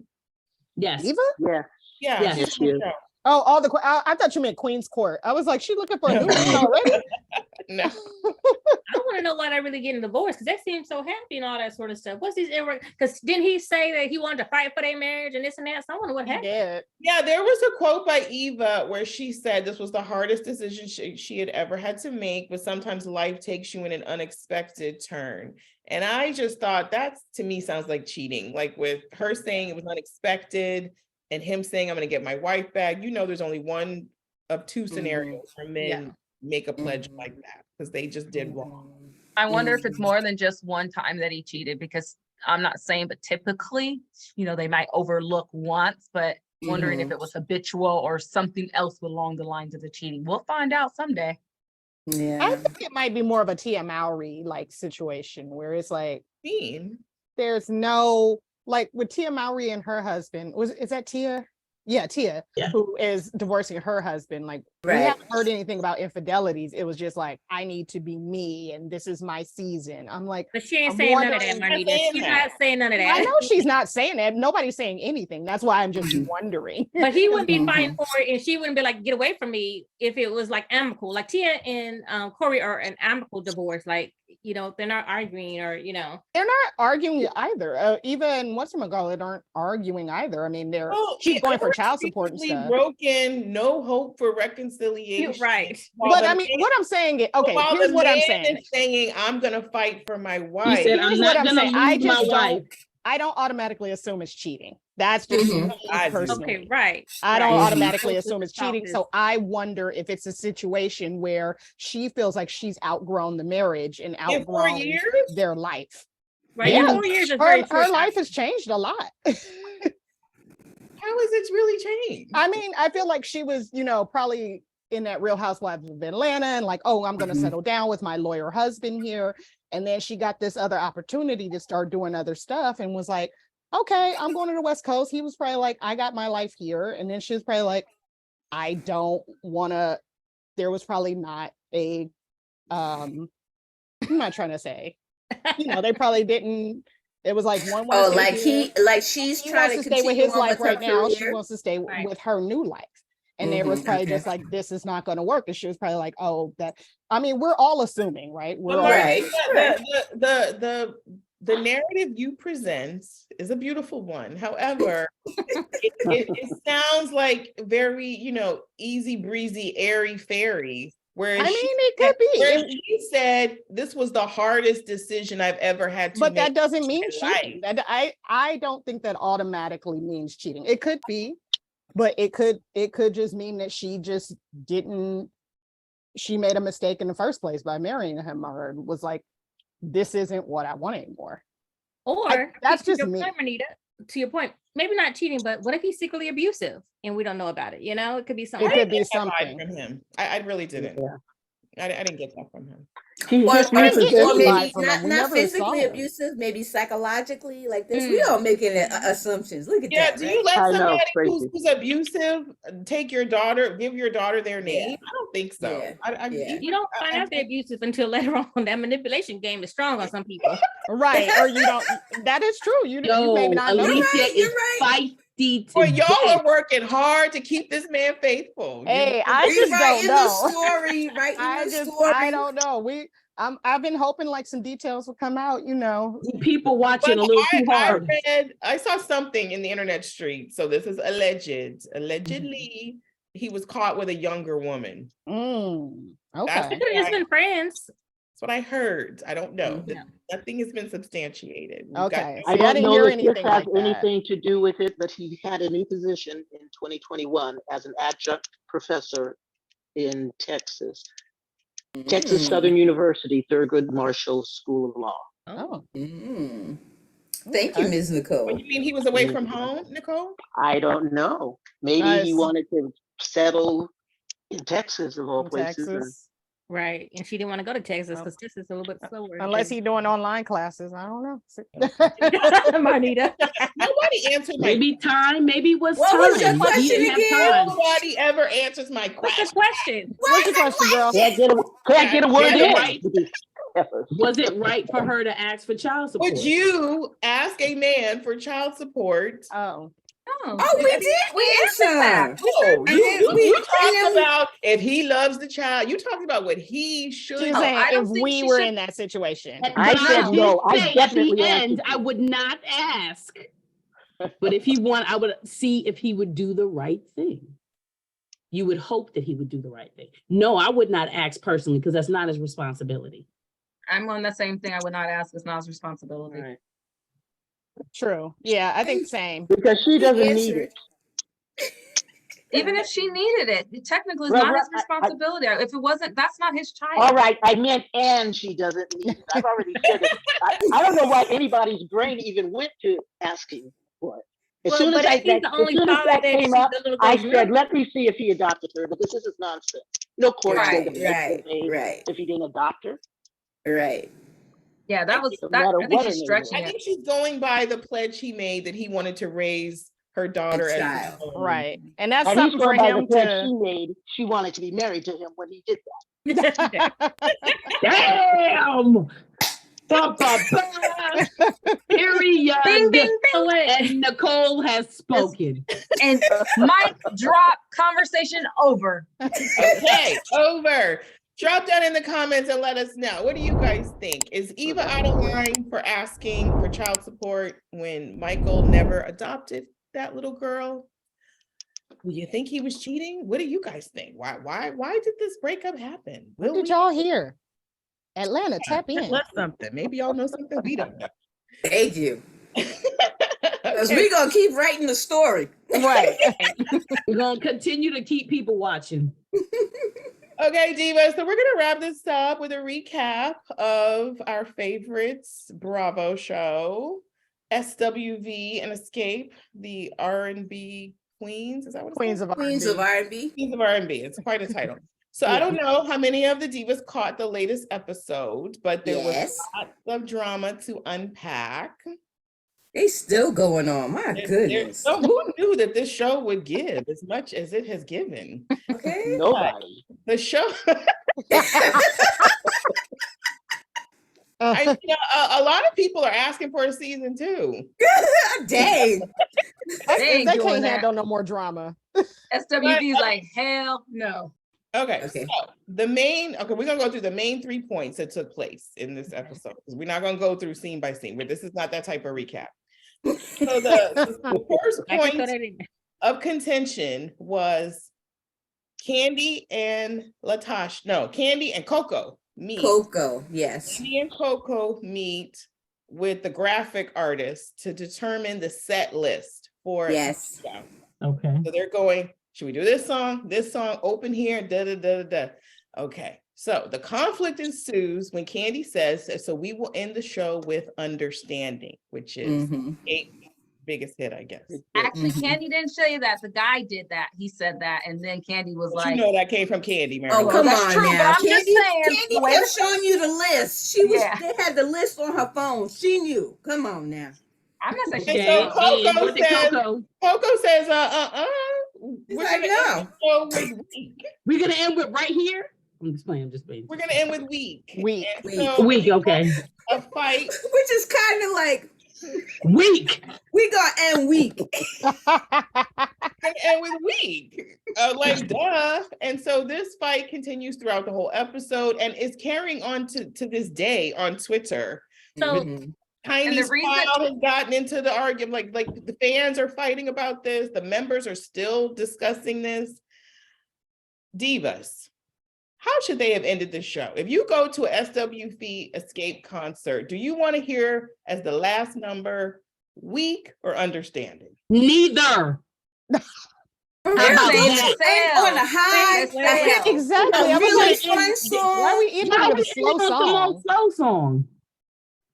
[SPEAKER 4] Yes.
[SPEAKER 3] Eva?
[SPEAKER 6] Yeah.
[SPEAKER 2] Yeah.
[SPEAKER 4] Yes.
[SPEAKER 2] she's on the show.
[SPEAKER 3] Oh, all the. I thought you meant Queen's Court. I was like, she looking for a new man already.
[SPEAKER 2] No.
[SPEAKER 7] I want to know why they're really getting divorced because they seem so happy and all that sort of stuff. What's these? Because didn't he say that he wanted to fight for their marriage and this and that? So I wonder what
[SPEAKER 3] He
[SPEAKER 7] happened.
[SPEAKER 3] did.
[SPEAKER 2] Yeah, there was a quote by Eva where she said this was the hardest decision she had ever had to make, but sometimes life takes you in an unexpected turn. And I just thought that to me sounds like cheating, like with her saying it was unexpected and him saying, I'm going to get my wife back. There's only one of two scenarios where men make a pledge like that because they just did wrong.
[SPEAKER 5] I wonder if it's more than just one time that he cheated, because I'm not saying, but typically, they might overlook once, but wondering if it was habitual or something else along the lines of the cheating. We'll find out someday.
[SPEAKER 1] Yeah.
[SPEAKER 3] I think it might be more of a Tia Mowry like situation where it's like
[SPEAKER 2] Mean.
[SPEAKER 3] there's no, like with Tia Mowry and her husband, is that Tia? Yeah, Tia,
[SPEAKER 4] Yeah.
[SPEAKER 3] who is divorcing her husband. Like We
[SPEAKER 1] Right.
[SPEAKER 3] haven't heard anything about infidelities. It was just like, I need to be me and this is my season. I'm like,
[SPEAKER 7] But she ain't
[SPEAKER 3] I'm
[SPEAKER 7] saying none of that,
[SPEAKER 3] wondering-
[SPEAKER 7] Marnita.
[SPEAKER 2] saying
[SPEAKER 7] She's
[SPEAKER 2] that.
[SPEAKER 7] not saying none of
[SPEAKER 3] I
[SPEAKER 7] that.
[SPEAKER 3] know she's not saying that. Nobody's saying anything. That's why I'm just wondering.
[SPEAKER 7] But he wouldn't be fighting
[SPEAKER 1] Mhm.
[SPEAKER 7] for it, and she wouldn't be like, get away from me, if it was like amicable. Like Tia and Corey are an amicable divorce. Like, you know, they're not arguing or, you know.
[SPEAKER 3] They're not arguing either. Eva and whatchamacallit aren't arguing either. I mean, she's going for child support and stuff.
[SPEAKER 2] Broken, no hope for reconciliation.
[SPEAKER 7] Right.
[SPEAKER 3] But I mean, what I'm saying is, okay,
[SPEAKER 2] while
[SPEAKER 3] here's
[SPEAKER 2] the
[SPEAKER 3] what I'm
[SPEAKER 2] man
[SPEAKER 3] saying.
[SPEAKER 2] is saying, I'm gonna fight for my
[SPEAKER 4] He
[SPEAKER 2] wife.
[SPEAKER 4] said, I'm
[SPEAKER 3] Here's
[SPEAKER 4] not
[SPEAKER 3] what I'm
[SPEAKER 4] gonna
[SPEAKER 3] saying.
[SPEAKER 4] lose
[SPEAKER 3] I
[SPEAKER 4] my
[SPEAKER 3] just
[SPEAKER 4] wife.
[SPEAKER 3] I don't automatically assume it's cheating. That's just
[SPEAKER 1] Mhm.
[SPEAKER 3] me
[SPEAKER 2] I do.
[SPEAKER 3] personally.
[SPEAKER 7] Okay, right.
[SPEAKER 3] I don't
[SPEAKER 7] right.
[SPEAKER 3] automatically
[SPEAKER 7] That's
[SPEAKER 3] assume
[SPEAKER 7] what
[SPEAKER 3] it's
[SPEAKER 7] the thought
[SPEAKER 3] cheating.
[SPEAKER 7] is.
[SPEAKER 3] So I wonder if it's a situation where she feels like she's outgrown the marriage and
[SPEAKER 2] In 4
[SPEAKER 3] outgrown
[SPEAKER 2] years?
[SPEAKER 3] their life.
[SPEAKER 7] Right.
[SPEAKER 3] Yeah.
[SPEAKER 7] 4 years is very
[SPEAKER 3] Her
[SPEAKER 7] short
[SPEAKER 3] life
[SPEAKER 7] time.
[SPEAKER 3] has changed a lot.
[SPEAKER 2] How has it really changed?
[SPEAKER 3] I mean, I feel like she was, you know, probably in that Real Housewives of Atlanta and like, oh, I'm going to
[SPEAKER 1] Mhm.
[SPEAKER 3] settle down with my lawyer husband here. And then she got this other opportunity to start doing other stuff and was like, okay, I'm going to the West Coast. He was probably like, I got my life here. And then she was probably like, I don't want to, there was probably not a, I'm not trying to say, you know, they probably didn't, it was like one way.
[SPEAKER 1] Oh, like she's
[SPEAKER 3] He
[SPEAKER 1] trying
[SPEAKER 3] wants
[SPEAKER 1] to
[SPEAKER 3] to stay with
[SPEAKER 1] continue
[SPEAKER 3] his
[SPEAKER 1] on
[SPEAKER 3] life
[SPEAKER 1] with her
[SPEAKER 3] right now. She
[SPEAKER 1] career.
[SPEAKER 3] wants to stay
[SPEAKER 7] Right.
[SPEAKER 3] with her new life. And they was
[SPEAKER 1] Mhm,
[SPEAKER 3] probably
[SPEAKER 1] okay.
[SPEAKER 3] just like, this is not going to work. And she was probably like, oh, that, I mean, we're all assuming, right? We're
[SPEAKER 2] But
[SPEAKER 3] all
[SPEAKER 1] Right.
[SPEAKER 2] the narrative you present is a beautiful one. However, it sounds like very, you know, easy breezy, airy fairy. Whereas
[SPEAKER 3] I mean, it could be.
[SPEAKER 2] whereas she said this was the hardest decision I've ever had to
[SPEAKER 3] But
[SPEAKER 2] make.
[SPEAKER 3] that doesn't mean
[SPEAKER 2] my
[SPEAKER 3] cheating. That I don't think that automatically means cheating. It could be, but it could just mean that she just didn't, she made a mistake in the first place by marrying him, or was like, this isn't what I want anymore.
[SPEAKER 7] Or
[SPEAKER 3] that's
[SPEAKER 7] to
[SPEAKER 3] just
[SPEAKER 7] your
[SPEAKER 3] me.
[SPEAKER 7] point, Marnita, to your point, maybe not cheating, but what if he's secretly abusive and we don't know about it? You know, it could be something.
[SPEAKER 3] It could be
[SPEAKER 2] That vibe
[SPEAKER 3] something.
[SPEAKER 2] from him. I really didn't.
[SPEAKER 6] Yeah.
[SPEAKER 2] I didn't get that from him.
[SPEAKER 6] He
[SPEAKER 1] Or,
[SPEAKER 6] just
[SPEAKER 1] or,
[SPEAKER 3] I didn't get
[SPEAKER 1] or
[SPEAKER 3] any
[SPEAKER 1] maybe
[SPEAKER 3] vibe from him.
[SPEAKER 1] not
[SPEAKER 3] We
[SPEAKER 1] not
[SPEAKER 3] never
[SPEAKER 1] physically
[SPEAKER 3] saw him.
[SPEAKER 1] abusive, maybe psychologically like this. We
[SPEAKER 7] Mm.
[SPEAKER 1] all making assumptions. Look at
[SPEAKER 2] Yeah,
[SPEAKER 1] that.
[SPEAKER 2] do
[SPEAKER 1] right?
[SPEAKER 2] you let
[SPEAKER 6] I know,
[SPEAKER 2] somebody
[SPEAKER 6] crazy.
[SPEAKER 2] who's abusive take your daughter, give your daughter their name?
[SPEAKER 1] Yeah.
[SPEAKER 2] I don't think so.
[SPEAKER 1] Yeah. Yeah.
[SPEAKER 7] You don't find out they're abusive until later on. That manipulation game is strong on some people.
[SPEAKER 3] Right. Or you don't, that is true. You
[SPEAKER 4] Yo,
[SPEAKER 3] maybe not know.
[SPEAKER 4] Alicia
[SPEAKER 1] You're
[SPEAKER 4] is
[SPEAKER 1] right.
[SPEAKER 4] feisty
[SPEAKER 2] Boy,
[SPEAKER 4] today.
[SPEAKER 2] y'all are working hard to keep this man faithful.
[SPEAKER 3] Hey, I just don't
[SPEAKER 1] Writing the
[SPEAKER 3] know.
[SPEAKER 1] story, writing the story.
[SPEAKER 3] I don't know. I've been hoping like some details will come out, you know.
[SPEAKER 4] People watching a little too hard.
[SPEAKER 2] I saw something in the internet street. So this is alleged. Allegedly, he was caught with a younger woman.
[SPEAKER 3] Okay.
[SPEAKER 7] They could have just been friends.
[SPEAKER 2] That's what I heard. I don't know.
[SPEAKER 1] Mhm.
[SPEAKER 2] Nothing has been substantiated. We've
[SPEAKER 3] Okay.
[SPEAKER 2] got-
[SPEAKER 6] I
[SPEAKER 3] See, I
[SPEAKER 6] don't
[SPEAKER 3] didn't
[SPEAKER 6] know
[SPEAKER 3] hear
[SPEAKER 6] if this
[SPEAKER 3] anything
[SPEAKER 6] has
[SPEAKER 3] like that.
[SPEAKER 6] anything to do with it, but he had a new position in 2021 as an adjunct professor in Texas. Texas
[SPEAKER 1] Mm.
[SPEAKER 6] Southern University, Thurgood Marshall School of Law.
[SPEAKER 3] Oh.
[SPEAKER 1] Mm. Thank you,
[SPEAKER 3] Okay.
[SPEAKER 1] Ms. Nicole.
[SPEAKER 2] What, you mean he was away from home, Nicole?
[SPEAKER 6] I don't know. Maybe he
[SPEAKER 3] Nice.
[SPEAKER 6] wanted to settle in Texas of all
[SPEAKER 3] In
[SPEAKER 6] places. and-
[SPEAKER 3] Texas.
[SPEAKER 7] Right. And she didn't want to go to Texas
[SPEAKER 3] Oh.
[SPEAKER 7] because Texas is a little bit slower.
[SPEAKER 3] Unless he's doing online classes. I don't know.
[SPEAKER 7] Marnita.
[SPEAKER 2] Nobody answered my
[SPEAKER 4] Maybe time, maybe it was
[SPEAKER 1] What
[SPEAKER 4] time.
[SPEAKER 1] was your
[SPEAKER 4] He
[SPEAKER 1] question
[SPEAKER 4] didn't have
[SPEAKER 1] again?
[SPEAKER 4] time.
[SPEAKER 2] Nobody ever answers my
[SPEAKER 7] What's the
[SPEAKER 2] question.
[SPEAKER 7] question?
[SPEAKER 3] What's your question, girl?
[SPEAKER 6] Can't get a word
[SPEAKER 4] Yeah,
[SPEAKER 6] in.
[SPEAKER 4] right.
[SPEAKER 6] with these efforts.
[SPEAKER 4] Was it right for her to ask for child support?
[SPEAKER 2] Would you ask a man for child support?
[SPEAKER 3] Oh.
[SPEAKER 1] Oh, we did. We answered that.
[SPEAKER 2] No,
[SPEAKER 1] And then
[SPEAKER 2] you
[SPEAKER 1] and
[SPEAKER 2] talked
[SPEAKER 1] then we-
[SPEAKER 2] about if he loves the child. You talked about what he should.
[SPEAKER 3] She's
[SPEAKER 2] do.
[SPEAKER 3] saying
[SPEAKER 5] I don't
[SPEAKER 3] if
[SPEAKER 5] think
[SPEAKER 3] we
[SPEAKER 5] she
[SPEAKER 3] were
[SPEAKER 5] should-
[SPEAKER 3] in that situation.
[SPEAKER 4] But
[SPEAKER 6] I said
[SPEAKER 4] did
[SPEAKER 6] no. I
[SPEAKER 4] say
[SPEAKER 6] definitely
[SPEAKER 4] at the
[SPEAKER 6] answered
[SPEAKER 4] end,
[SPEAKER 6] you.
[SPEAKER 4] I would not ask. But if he won, I would see if he would do the right thing. You would hope that he would do the right thing. No, I would not ask personally because that's not his responsibility.
[SPEAKER 5] I'm on the same thing. I would not ask. It's not his responsibility.
[SPEAKER 6] Right.
[SPEAKER 3] True. Yeah, I think same.
[SPEAKER 6] Because she
[SPEAKER 1] we
[SPEAKER 6] doesn't need
[SPEAKER 1] answered.
[SPEAKER 6] it.
[SPEAKER 5] Even if she needed it, it technically is
[SPEAKER 6] Well,
[SPEAKER 5] not his
[SPEAKER 6] right,
[SPEAKER 5] responsibility. If it wasn't, that's not his child.
[SPEAKER 6] All right, I meant and she doesn't need it. I've already said it. I don't know why anybody's brain even went to asking for it. As
[SPEAKER 7] Well,
[SPEAKER 6] soon as
[SPEAKER 7] but if he's the only father
[SPEAKER 6] that
[SPEAKER 7] that
[SPEAKER 6] came up,
[SPEAKER 7] the little
[SPEAKER 6] I
[SPEAKER 7] girl's
[SPEAKER 6] said,
[SPEAKER 7] milk-
[SPEAKER 6] let me see if he adopted her, but this is nonsense. No court's
[SPEAKER 1] Right,
[SPEAKER 6] going to make
[SPEAKER 1] right,
[SPEAKER 6] the baby
[SPEAKER 1] right,
[SPEAKER 6] if he didn't adopt her.
[SPEAKER 1] right.
[SPEAKER 5] Yeah, that was
[SPEAKER 6] No
[SPEAKER 5] that.
[SPEAKER 6] matter
[SPEAKER 5] I think
[SPEAKER 6] what
[SPEAKER 5] she's
[SPEAKER 6] her name was.
[SPEAKER 5] stretching
[SPEAKER 2] I
[SPEAKER 5] it.
[SPEAKER 2] think she's going by the pledge he made that he wanted to raise her daughter as
[SPEAKER 1] child.
[SPEAKER 2] his own.
[SPEAKER 3] Right. And that's
[SPEAKER 6] And he's
[SPEAKER 3] something for
[SPEAKER 6] going by the
[SPEAKER 3] him
[SPEAKER 6] threat
[SPEAKER 3] to
[SPEAKER 6] she made. She wanted to be married to him when he did that.
[SPEAKER 4] Damn. Period.
[SPEAKER 5] Bing, bing, bing.
[SPEAKER 7] So wait,
[SPEAKER 4] And Nicole has spoken.
[SPEAKER 5] And mic drop, conversation over.
[SPEAKER 2] Okay, over. Drop down in the comments and let us know. What do you guys think? Is Eva out of line for asking for child support when Michael never adopted that little girl? Do you think he was cheating? What do you guys think? Why did this breakup happen?
[SPEAKER 3] What
[SPEAKER 2] Will
[SPEAKER 3] did y'all hear? Atlanta, tap in.
[SPEAKER 2] Tell us something? Maybe y'all know something we don't know.
[SPEAKER 1] Thank you. Because
[SPEAKER 2] Okay.
[SPEAKER 1] we're going to keep writing the story.
[SPEAKER 3] Right.
[SPEAKER 4] We're gonna continue to keep people watching.
[SPEAKER 2] Okay, Divas, so we're gonna wrap this up with a recap of our favorites Bravo show, SWV and Xscape, the R&B Queens. Is that what it's
[SPEAKER 3] Queens
[SPEAKER 2] called?
[SPEAKER 3] of
[SPEAKER 1] Queens of R&B.
[SPEAKER 2] Queens of R&B. It's quite a title. So I don't know how many of the Divas caught the latest episode, but there was lots of drama to unpack.
[SPEAKER 1] They still going on. My goodness.
[SPEAKER 2] So who knew that this show would give as much as it has given?
[SPEAKER 1] Okay.
[SPEAKER 6] Nobody.
[SPEAKER 2] The show,
[SPEAKER 3] Uh,
[SPEAKER 2] a lot of people are asking for a season 2.
[SPEAKER 1] Dang.
[SPEAKER 5] They
[SPEAKER 3] if
[SPEAKER 5] ain't
[SPEAKER 3] they
[SPEAKER 5] doing
[SPEAKER 3] can't
[SPEAKER 5] that.
[SPEAKER 3] handle no more drama.
[SPEAKER 5] SWV is like, hell no.
[SPEAKER 2] Okay,
[SPEAKER 1] Okay.
[SPEAKER 2] so we're gonna go through the main 3 points that took place in this episode, because we're not gonna go through scene by scene, but this is not that type of recap. So the first
[SPEAKER 7] I can throw
[SPEAKER 2] point
[SPEAKER 7] that in.
[SPEAKER 2] of contention was Candy and Coco meet.
[SPEAKER 1] Coco, yes.
[SPEAKER 2] Candy and Coco meet with the graphic artist to determine the set list for
[SPEAKER 1] Yes.
[SPEAKER 2] the show.
[SPEAKER 4] Okay.
[SPEAKER 2] So they're going, should we do this song, open here, da da da da da. Okay, so the conflict ensues when Candy says, so we will end the show with Understanding, which is
[SPEAKER 1] Mhm.
[SPEAKER 2] Xscape's biggest hit, I guess.
[SPEAKER 5] Actually,
[SPEAKER 1] Mhm.
[SPEAKER 5] Candy didn't say that. The guy did that. He said that. And then Candy was
[SPEAKER 2] But
[SPEAKER 5] like,
[SPEAKER 2] you know that came from Candy, Mary.
[SPEAKER 1] Oh,
[SPEAKER 5] Well,
[SPEAKER 1] come
[SPEAKER 5] that's
[SPEAKER 1] on
[SPEAKER 5] true, but
[SPEAKER 1] now.
[SPEAKER 5] I'm just saying,
[SPEAKER 1] Candy
[SPEAKER 5] the way
[SPEAKER 1] kept
[SPEAKER 5] the-
[SPEAKER 1] showing you the list. She was,
[SPEAKER 5] Yeah.
[SPEAKER 1] they had the list on her phone. She knew. Come on now.
[SPEAKER 5] I'm not saying
[SPEAKER 2] And
[SPEAKER 5] she's
[SPEAKER 2] so
[SPEAKER 5] wrong.
[SPEAKER 2] Coco
[SPEAKER 4] what did
[SPEAKER 2] says-
[SPEAKER 4] Coco?
[SPEAKER 2] Coco says,
[SPEAKER 1] He's
[SPEAKER 2] we're
[SPEAKER 1] like,
[SPEAKER 2] gonna
[SPEAKER 1] no.
[SPEAKER 2] end the show with Week.
[SPEAKER 4] We're gonna end with right here. I'm just playing.
[SPEAKER 2] We're gonna end with Week.
[SPEAKER 3] Week.
[SPEAKER 2] And
[SPEAKER 1] Week.
[SPEAKER 2] so
[SPEAKER 4] Week, okay.
[SPEAKER 2] a fight.
[SPEAKER 1] Which is kind of like,
[SPEAKER 4] Week.
[SPEAKER 1] we gonna end week.
[SPEAKER 2] And with Week, like duh. And so this fight continues throughout the whole episode and is carrying on to this day on Twitter.
[SPEAKER 7] So-
[SPEAKER 1] Mhm.
[SPEAKER 2] Tiny
[SPEAKER 5] the reason-
[SPEAKER 2] Squad has gotten into the argument, like the fans are fighting about this. The members are still discussing this. Divas, how should they have ended the show? If you go to a SWV Xscape concert, do you want to hear as the last number Weak or Understanding?
[SPEAKER 4] Neither.
[SPEAKER 5] I'm
[SPEAKER 1] Yeah,
[SPEAKER 5] saying
[SPEAKER 1] let's
[SPEAKER 5] it
[SPEAKER 1] end on a
[SPEAKER 5] sells.
[SPEAKER 1] high.
[SPEAKER 5] It
[SPEAKER 1] That's
[SPEAKER 5] sells.
[SPEAKER 3] Exactly. I
[SPEAKER 1] a
[SPEAKER 3] was
[SPEAKER 1] really
[SPEAKER 3] like,
[SPEAKER 1] fun
[SPEAKER 3] why
[SPEAKER 1] song.
[SPEAKER 3] are we ending
[SPEAKER 4] Why
[SPEAKER 3] with
[SPEAKER 4] we
[SPEAKER 3] a slow
[SPEAKER 4] ending on some
[SPEAKER 3] song?
[SPEAKER 4] old slow song?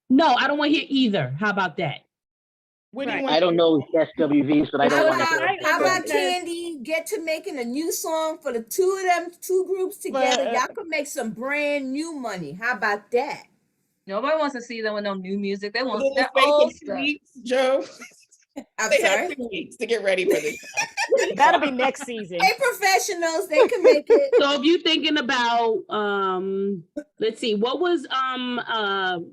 [SPEAKER 4] No, I don't want to hear either. How about that?
[SPEAKER 2] What do you
[SPEAKER 7] Right.
[SPEAKER 2] want?
[SPEAKER 6] I don't know SWVs, but I don't
[SPEAKER 7] How
[SPEAKER 6] want to
[SPEAKER 7] about-
[SPEAKER 6] hear.
[SPEAKER 1] How about
[SPEAKER 7] Because-
[SPEAKER 1] Candy get to making a new song for the two groups together?
[SPEAKER 2] But-
[SPEAKER 1] Y'all could make some brand new money. How about that?
[SPEAKER 5] Nobody wants to see them with no new music. They want
[SPEAKER 2] Little
[SPEAKER 5] that
[SPEAKER 2] space
[SPEAKER 5] old
[SPEAKER 2] of 2
[SPEAKER 5] stuff.
[SPEAKER 2] weeks, Joe.
[SPEAKER 1] I'm
[SPEAKER 2] They have
[SPEAKER 1] sorry.
[SPEAKER 2] 2 weeks to get ready for this.
[SPEAKER 3] That'll be next season.
[SPEAKER 1] They professionals. They can make it.
[SPEAKER 4] So if you're thinking about let's see, what was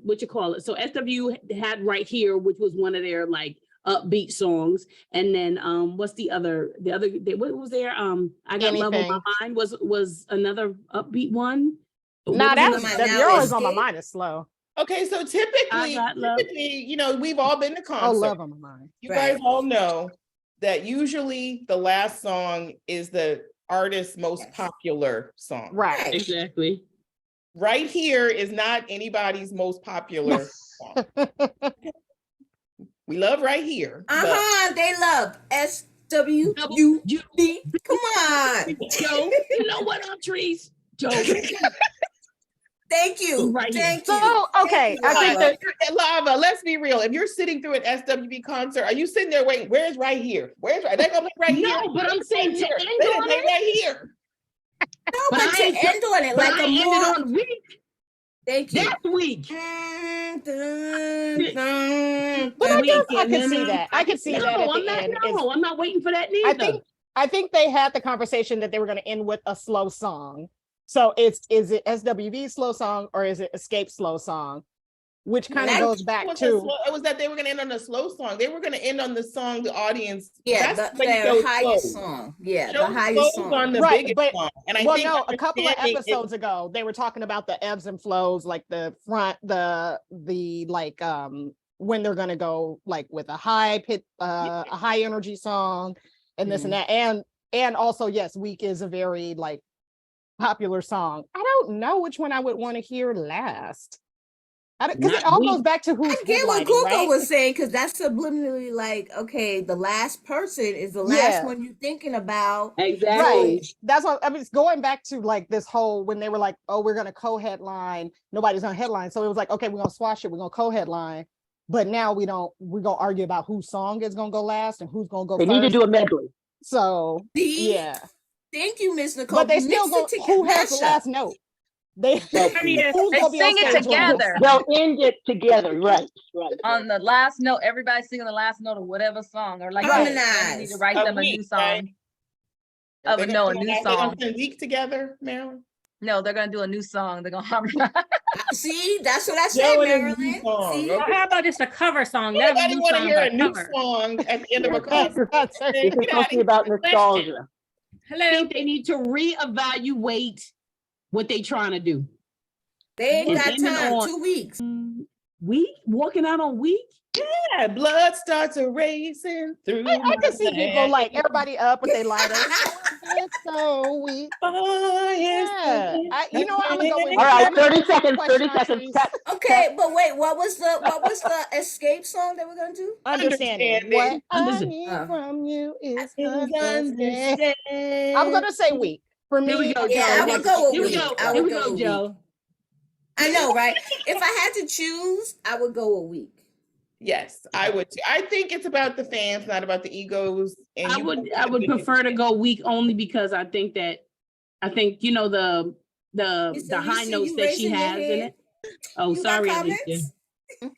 [SPEAKER 4] what you call it? So SW had Right Here, which was one of their like upbeat songs. And then what's the other what was there? I Got Love on My
[SPEAKER 3] Anything.
[SPEAKER 4] Mind was another upbeat one.
[SPEAKER 3] Nah,
[SPEAKER 4] What
[SPEAKER 3] that
[SPEAKER 4] was
[SPEAKER 3] was
[SPEAKER 1] Now
[SPEAKER 3] yours on my
[SPEAKER 1] Escape.
[SPEAKER 3] mind is slow.
[SPEAKER 2] Okay, so
[SPEAKER 4] I
[SPEAKER 2] typically,
[SPEAKER 4] Got Love.
[SPEAKER 2] you know, we've all been to
[SPEAKER 3] Oh,
[SPEAKER 2] concerts.
[SPEAKER 3] love on my mind.
[SPEAKER 2] You guys
[SPEAKER 1] Right.
[SPEAKER 2] all know that usually the last song is the artist's most
[SPEAKER 1] Yes.
[SPEAKER 2] popular song.
[SPEAKER 3] Right.
[SPEAKER 4] Exactly.
[SPEAKER 2] Right Here is not anybody's most popular song. We love Right Here. but
[SPEAKER 1] They love SWV. Come on.
[SPEAKER 4] Joe, you know what up, trees? Joe.
[SPEAKER 1] Thank you.
[SPEAKER 4] Right here.
[SPEAKER 1] Thank you.
[SPEAKER 3] So, okay,
[SPEAKER 1] Thank
[SPEAKER 3] I
[SPEAKER 1] you,
[SPEAKER 3] think
[SPEAKER 1] Lava.
[SPEAKER 3] that
[SPEAKER 2] Lava, let's be real. If you're sitting through an SWV concert, are you sitting there waiting? Where's Right Here? Where's Right? They gonna play Right Here.
[SPEAKER 4] No, but I'm saying to
[SPEAKER 2] Here.
[SPEAKER 4] end
[SPEAKER 2] They didn't
[SPEAKER 4] on
[SPEAKER 2] play
[SPEAKER 4] it.
[SPEAKER 2] Right Here.
[SPEAKER 1] No,
[SPEAKER 4] But
[SPEAKER 1] but
[SPEAKER 4] I
[SPEAKER 1] to
[SPEAKER 4] ain't-
[SPEAKER 1] end on it
[SPEAKER 4] But
[SPEAKER 1] like
[SPEAKER 4] I
[SPEAKER 1] a
[SPEAKER 4] ended
[SPEAKER 1] more.
[SPEAKER 4] on Week.
[SPEAKER 1] Thank you.
[SPEAKER 4] That's weak.
[SPEAKER 3] But I guess I
[SPEAKER 4] And
[SPEAKER 3] can
[SPEAKER 4] then,
[SPEAKER 3] see that. I can see that at the end. It's-
[SPEAKER 4] I'm not waiting for that neither.
[SPEAKER 3] I think they had the conversation that they were going to end with a slow song. So is it SWV slow song or is it Xscape slow song? Which kind of goes back to
[SPEAKER 2] it was that they were going to end on a slow song. They were going to end on the song the audience.
[SPEAKER 1] Yeah,
[SPEAKER 2] that's
[SPEAKER 1] the highest song. Yeah, the highest song.
[SPEAKER 2] On the
[SPEAKER 3] right,
[SPEAKER 2] biggest
[SPEAKER 3] but
[SPEAKER 2] song. And I
[SPEAKER 3] well,
[SPEAKER 2] think
[SPEAKER 3] no, a couple of
[SPEAKER 2] understanding
[SPEAKER 3] episodes ago, they were talking about the ebbs and flows, like the front, the like when they're gonna go like with a high energy song and this and that. And also, yes, Weak is a very like popular song. I don't know which one I would want to hear last. Because it all goes back to who's
[SPEAKER 1] I get what
[SPEAKER 3] headlining,
[SPEAKER 1] Google
[SPEAKER 3] right?
[SPEAKER 1] was saying, because that's subliminally like, okay, the last person is the last one you're thinking about.
[SPEAKER 4] Exactly.
[SPEAKER 3] Right. That's what I mean. It's going back to like this whole when they were like, oh, we're gonna co-headline, nobody's gonna headline. So it was like, okay, we're gonna swash it, we're gonna co-headline. But now we're gonna argue about whose song is gonna go last and who's gonna go
[SPEAKER 6] They
[SPEAKER 3] first.
[SPEAKER 6] need to do a medley.
[SPEAKER 3] So
[SPEAKER 1] See?
[SPEAKER 3] yeah.
[SPEAKER 1] Thank you, Miss Nicole.
[SPEAKER 3] But they still go who has the last note? They
[SPEAKER 5] They sing it together.
[SPEAKER 6] They'll end it together, right?
[SPEAKER 5] On the last note, everybody's singing the last note of whatever song, or like
[SPEAKER 1] Right.
[SPEAKER 5] they need to write them a new song.
[SPEAKER 2] They're
[SPEAKER 5] A new
[SPEAKER 2] They're
[SPEAKER 5] song.
[SPEAKER 2] gonna Weak together, Marilyn.
[SPEAKER 5] No, they're gonna do a new song. They're gonna harmonize.
[SPEAKER 1] See, that's what I said, Marilyn. See?
[SPEAKER 7] Well, how about just a cover song?
[SPEAKER 2] Nobody want to hear a new
[SPEAKER 7] cover.
[SPEAKER 2] song at the end of a concert.
[SPEAKER 6] It's supposed to be about nostalgia.
[SPEAKER 4] I think they need to reevaluate what they trying to do.
[SPEAKER 1] They ain't got
[SPEAKER 4] Depending
[SPEAKER 1] time.
[SPEAKER 4] on-
[SPEAKER 1] 2 weeks.
[SPEAKER 4] Weak? Walking out on Weak?
[SPEAKER 2] Yeah, blood starts racing through.
[SPEAKER 3] I can see
[SPEAKER 2] my
[SPEAKER 3] people
[SPEAKER 2] veins.
[SPEAKER 3] like everybody up with their lighters. It's so weak.
[SPEAKER 2] Oh, yes.
[SPEAKER 3] Yeah. You know what? I'm gonna go with
[SPEAKER 6] All right,
[SPEAKER 3] that.
[SPEAKER 6] 30 seconds, 30
[SPEAKER 3] Question,
[SPEAKER 6] seconds.
[SPEAKER 3] Patrice.
[SPEAKER 1] Okay, but wait, what was the Xscape song that we're gonna do?
[SPEAKER 3] Understanding. What I
[SPEAKER 4] Understand.
[SPEAKER 3] need from you is
[SPEAKER 2] Understand.
[SPEAKER 3] I'm gonna say weak. For me,
[SPEAKER 4] Here we go, Joe.
[SPEAKER 1] Yeah, I would go with
[SPEAKER 4] Here we
[SPEAKER 1] Weak.
[SPEAKER 4] go.
[SPEAKER 1] I
[SPEAKER 4] Here
[SPEAKER 1] would
[SPEAKER 4] we
[SPEAKER 1] go
[SPEAKER 4] go,
[SPEAKER 1] with
[SPEAKER 4] Joe.
[SPEAKER 1] I know, right? If I had to choose, I would go with Weak.
[SPEAKER 2] Yes, I would too. I think it's about the fans, not about the egos. And
[SPEAKER 4] I would prefer to go Weak only because I think you know the
[SPEAKER 1] Lisa,
[SPEAKER 4] high
[SPEAKER 1] you
[SPEAKER 4] notes that she
[SPEAKER 1] raising your
[SPEAKER 4] has in
[SPEAKER 1] hand?
[SPEAKER 4] it. Oh,
[SPEAKER 1] You got
[SPEAKER 4] sorry,
[SPEAKER 1] comments?
[SPEAKER 4] Alicia.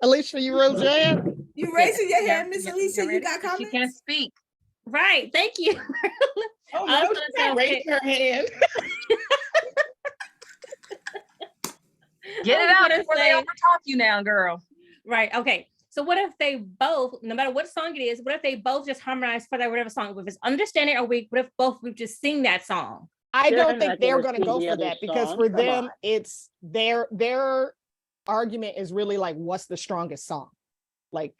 [SPEAKER 3] Alicia, you rose your hand.
[SPEAKER 1] You raising your hand, Miss
[SPEAKER 5] Yeah,
[SPEAKER 1] Alicia? You
[SPEAKER 5] ready?
[SPEAKER 1] got
[SPEAKER 5] She
[SPEAKER 1] comments?
[SPEAKER 5] can't speak.
[SPEAKER 7] Right. Thank you.
[SPEAKER 2] Oh,
[SPEAKER 7] I
[SPEAKER 2] no,
[SPEAKER 7] was
[SPEAKER 2] she's
[SPEAKER 7] gonna
[SPEAKER 2] not
[SPEAKER 7] say,
[SPEAKER 2] raising her hand.
[SPEAKER 5] Get
[SPEAKER 7] I
[SPEAKER 5] it
[SPEAKER 7] was
[SPEAKER 5] out
[SPEAKER 7] gonna
[SPEAKER 5] before they
[SPEAKER 7] say-
[SPEAKER 5] overtalk you now, girl.
[SPEAKER 7] Right. Okay. So what if they both, no matter what song it is, what if they both just harmonize for that whatever song? If it's Understanding or Weak, what if both we just sing that song?
[SPEAKER 3] I
[SPEAKER 6] They're
[SPEAKER 3] don't think
[SPEAKER 6] not
[SPEAKER 3] they're
[SPEAKER 6] gonna
[SPEAKER 3] gonna go
[SPEAKER 6] sing the
[SPEAKER 3] for
[SPEAKER 6] other
[SPEAKER 3] that because
[SPEAKER 6] song.
[SPEAKER 3] for
[SPEAKER 6] Come
[SPEAKER 3] them,
[SPEAKER 6] on.
[SPEAKER 3] it's their argument is really like, what's the strongest song? Like,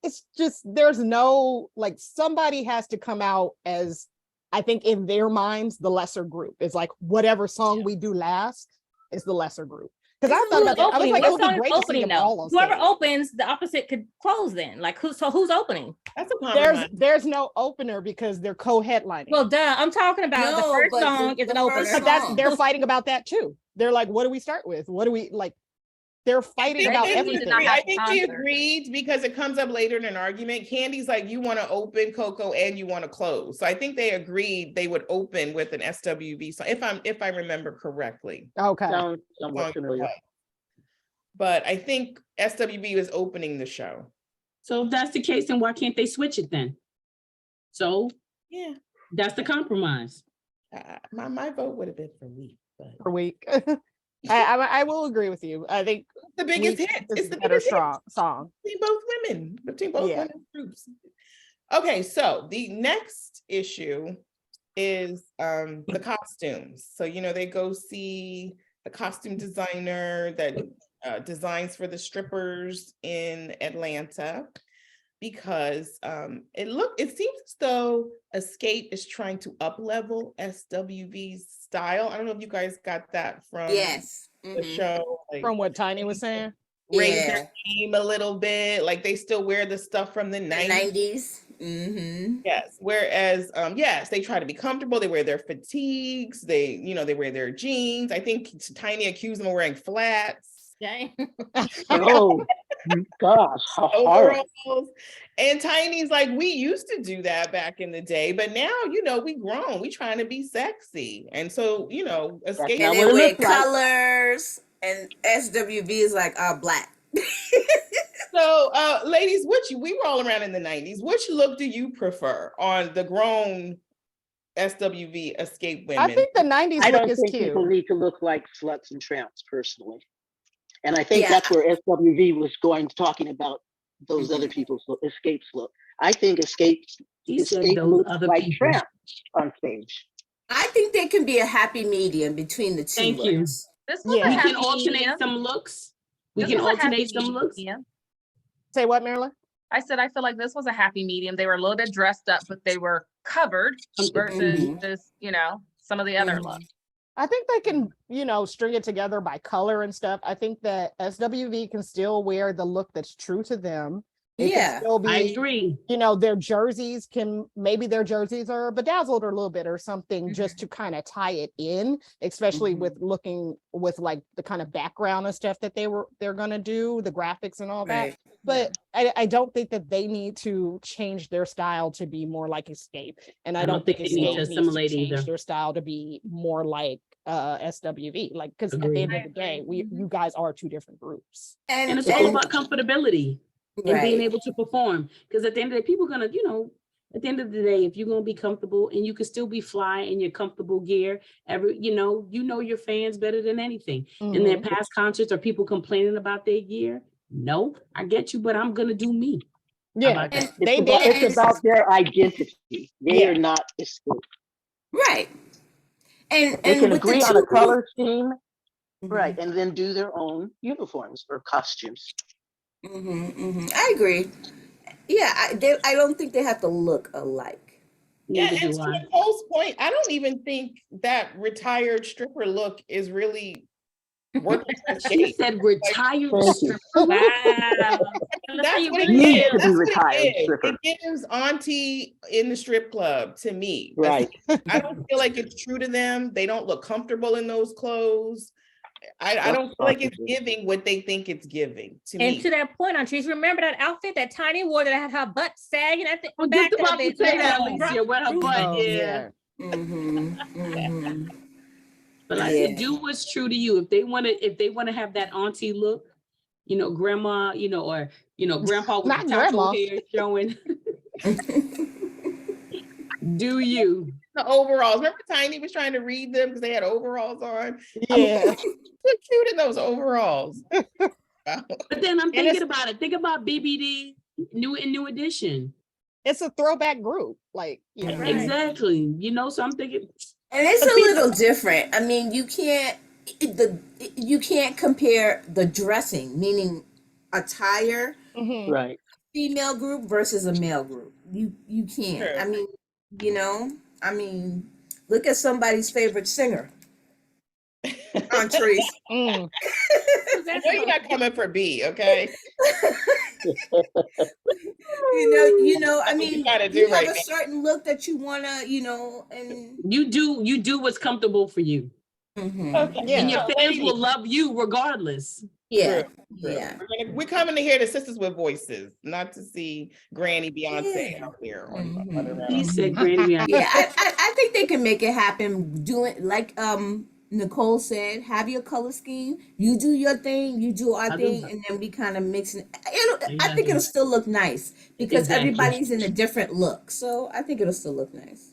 [SPEAKER 3] it's just there's no like somebody has to come out as I think in their minds the lesser group. It's like whatever song we do last is the lesser group. Because I thought about that. I was like, it would be great to see them all on
[SPEAKER 7] Whoever
[SPEAKER 3] stage.
[SPEAKER 7] opens, the opposite could close then. Like who's opening?
[SPEAKER 2] That's a compromise.
[SPEAKER 3] There's no opener because they're co-headlining.
[SPEAKER 7] Well, duh. I'm talking about the
[SPEAKER 1] No,
[SPEAKER 7] first
[SPEAKER 1] but
[SPEAKER 7] song
[SPEAKER 1] the
[SPEAKER 7] is an
[SPEAKER 1] first
[SPEAKER 7] opener.
[SPEAKER 3] But
[SPEAKER 1] song.
[SPEAKER 3] they're fighting about that too. They're like, what do we start with? What do we like? They're fighting about
[SPEAKER 5] they need to
[SPEAKER 3] everything.
[SPEAKER 5] not have
[SPEAKER 2] I think they
[SPEAKER 5] concert.
[SPEAKER 2] agreed because it comes up later in an argument. Candy's like, you want to open, Coco, and you want to close. So I think they agreed they would open with an SWV song, if I remember correctly.
[SPEAKER 3] Okay.
[SPEAKER 6] Sounds somewhat familiar.
[SPEAKER 2] But I think SWV was opening the show.
[SPEAKER 4] So if that's the case, then why can't they switch it then? So
[SPEAKER 2] Yeah,
[SPEAKER 4] that's the compromise.
[SPEAKER 2] my vote would have been for Weak, but
[SPEAKER 3] Per week. I will agree with you. I think
[SPEAKER 2] the biggest
[SPEAKER 3] Weak
[SPEAKER 2] hit.
[SPEAKER 3] is
[SPEAKER 2] It's
[SPEAKER 3] the
[SPEAKER 2] the
[SPEAKER 3] better
[SPEAKER 2] biggest hit
[SPEAKER 3] song.
[SPEAKER 2] between both women, between both
[SPEAKER 3] Yeah.
[SPEAKER 2] women's groups. Okay, so the next issue is the costumes. So they go see the costume designer that designs for the strippers in Atlanta because it seems as though Xscape is trying to up-level SWV's style. I don't know if you guys got that from
[SPEAKER 1] Yes.
[SPEAKER 2] the
[SPEAKER 1] Mhm.
[SPEAKER 2] show. Like,
[SPEAKER 3] From what Tiny was saying.
[SPEAKER 2] raise
[SPEAKER 1] Yeah.
[SPEAKER 2] their game a little bit, like they still wear the stuff from the 90s.
[SPEAKER 1] 90s. Mm-hmm.
[SPEAKER 2] Yes. Whereas, yes, they try to be comfortable. They wear their fatigues. They wear their jeans. I think Tiny accused them of wearing flats.
[SPEAKER 7] Dang.
[SPEAKER 6] Oh, gosh, how hard.
[SPEAKER 2] Overalls. And Tiny's like, we used to do that back in the day, but now, we grown, we trying to be sexy. And so, Xscape.
[SPEAKER 6] not
[SPEAKER 1] And
[SPEAKER 6] what
[SPEAKER 1] they
[SPEAKER 6] it
[SPEAKER 1] wear
[SPEAKER 6] looks like.
[SPEAKER 1] colors, and SWV is like black.
[SPEAKER 2] So, ladies, we were all around in the 90s. Which look do you prefer on the grown SWV Xscape women?
[SPEAKER 3] I think the 90s
[SPEAKER 6] I
[SPEAKER 3] look
[SPEAKER 6] don't
[SPEAKER 3] is
[SPEAKER 6] think
[SPEAKER 3] cute.
[SPEAKER 6] people need to look like sluts and tramps, personally. And I think
[SPEAKER 1] Yeah.
[SPEAKER 6] that's where SWV was talking about those other people's Xscape's look. I think Xscape looks like tramps on stage.
[SPEAKER 1] I think there can be a happy medium between the two
[SPEAKER 4] Thank you.
[SPEAKER 1] looks.
[SPEAKER 5] This was
[SPEAKER 3] Yeah.
[SPEAKER 5] a
[SPEAKER 4] We
[SPEAKER 5] happy
[SPEAKER 4] can alternate
[SPEAKER 5] medium.
[SPEAKER 4] some looks. We
[SPEAKER 5] This
[SPEAKER 4] can
[SPEAKER 5] was a happy
[SPEAKER 4] alternate some looks.
[SPEAKER 5] medium.
[SPEAKER 3] Say what, Marilyn?
[SPEAKER 5] I said I feel like this was a happy medium. They were a little bit dressed up, but they were covered versus this, some of the other
[SPEAKER 1] Mhm.
[SPEAKER 5] looks.
[SPEAKER 3] I think they can, string it together by color and stuff. I think that SWV can still wear the look that's true to them. It
[SPEAKER 1] Yeah,
[SPEAKER 3] can still be,
[SPEAKER 4] I agree.
[SPEAKER 3] their jerseys are bedazzled a little bit or something just to kind of tie it in, especially with looking with like the kind of background and stuff that they're gonna do, the graphics and all that.
[SPEAKER 1] right.
[SPEAKER 3] But I don't think that they need to change their style to be more like Xscape. And I don't think
[SPEAKER 4] they need
[SPEAKER 3] Xscape
[SPEAKER 4] to
[SPEAKER 3] needs to
[SPEAKER 4] assimilate
[SPEAKER 3] change
[SPEAKER 4] either.
[SPEAKER 3] their style to be more like SWV. Like, because at the
[SPEAKER 4] Agreed.
[SPEAKER 3] end of the day, you guys are two different groups.
[SPEAKER 4] And it's all about comfortability and being
[SPEAKER 1] right.
[SPEAKER 4] able to perform. Because at the end of the day, people are gonna, at the end of the day, if you're gonna be comfortable and you can still be fly in your comfortable gear, your fans better than anything. In their past concerts, are people complaining about their gear? No, I get you, but I'm gonna do me. How
[SPEAKER 3] Yeah,
[SPEAKER 4] about that?
[SPEAKER 6] It's about their identity. They are not Xscape.
[SPEAKER 1] Right. And
[SPEAKER 6] They can
[SPEAKER 1] with
[SPEAKER 6] agree
[SPEAKER 1] the
[SPEAKER 6] on a
[SPEAKER 1] two
[SPEAKER 6] color scheme,
[SPEAKER 1] Mhm.
[SPEAKER 6] right, and then do their own uniforms or costumes.
[SPEAKER 1] I agree. Yeah, I don't think they have to look alike.
[SPEAKER 2] Yeah,
[SPEAKER 4] Neither
[SPEAKER 2] and
[SPEAKER 4] do
[SPEAKER 2] to
[SPEAKER 4] I.
[SPEAKER 2] Nicole's point, I don't even think that retired stripper look is really working for
[SPEAKER 4] She
[SPEAKER 2] Xscape.
[SPEAKER 4] said retired
[SPEAKER 6] Thank you.
[SPEAKER 4] stripper.
[SPEAKER 7] Wow.
[SPEAKER 5] That's how
[SPEAKER 2] That's
[SPEAKER 5] you
[SPEAKER 2] what it
[SPEAKER 5] bring
[SPEAKER 6] You
[SPEAKER 2] is.
[SPEAKER 6] used to be
[SPEAKER 2] That's what
[SPEAKER 6] retired
[SPEAKER 2] it is.
[SPEAKER 6] stripper.
[SPEAKER 2] It gives auntie in the strip club to me.
[SPEAKER 6] Right.
[SPEAKER 2] I don't feel like it's true to them. They don't look comfortable in those clothes. I don't feel like it's giving what they think it's giving to
[SPEAKER 7] And
[SPEAKER 2] me.
[SPEAKER 7] to that point, Auntie, remember that outfit that Tiny wore that had her butt sagging at the
[SPEAKER 4] I'm
[SPEAKER 7] back
[SPEAKER 4] just about
[SPEAKER 7] of
[SPEAKER 4] to
[SPEAKER 7] it?
[SPEAKER 4] say that,
[SPEAKER 7] Yeah.
[SPEAKER 4] Alicia, where her butt
[SPEAKER 3] Oh,
[SPEAKER 4] is. But like I said, do what's true to you. If they want to have that auntie look, grandma, or grandpa with
[SPEAKER 3] Not
[SPEAKER 4] the taco
[SPEAKER 3] grandma.
[SPEAKER 4] hair showing. Do you?
[SPEAKER 2] The overalls. Remember Tiny was trying to read them because they had overalls on?
[SPEAKER 3] Yeah.
[SPEAKER 2] Look cute in those overalls.
[SPEAKER 4] But then I'm thinking about it. Think about BBD, new edition.
[SPEAKER 3] It's a throwback group. Like,
[SPEAKER 4] Exactly. So I'm thinking.
[SPEAKER 1] And it's a little different. I mean, you can't compare the dressing, meaning attire,
[SPEAKER 6] Right.
[SPEAKER 1] female group versus a male group. You can't.
[SPEAKER 2] Sure.
[SPEAKER 1] I mean, look at somebody's favorite singer. Entrees.
[SPEAKER 2] I know you're not coming for B, okay?
[SPEAKER 1] I mean, you have a certain look that you wanna, and
[SPEAKER 4] You do what's comfortable for you.
[SPEAKER 2] Okay.
[SPEAKER 4] And your fans will love you regardless.
[SPEAKER 1] Yeah.
[SPEAKER 2] True.
[SPEAKER 1] Yeah.
[SPEAKER 2] We're coming to hear the sisters with voices, not to see Granny Beyonce out there.
[SPEAKER 4] He said Granny Beyonce.
[SPEAKER 1] Yeah, I think they can make it happen. Doing like Nicole said, have your color scheme. You do your thing, you do our thing, and then we kind of mix it. I think it'll still look nice because everybody's in a different look. So I think it'll still look nice.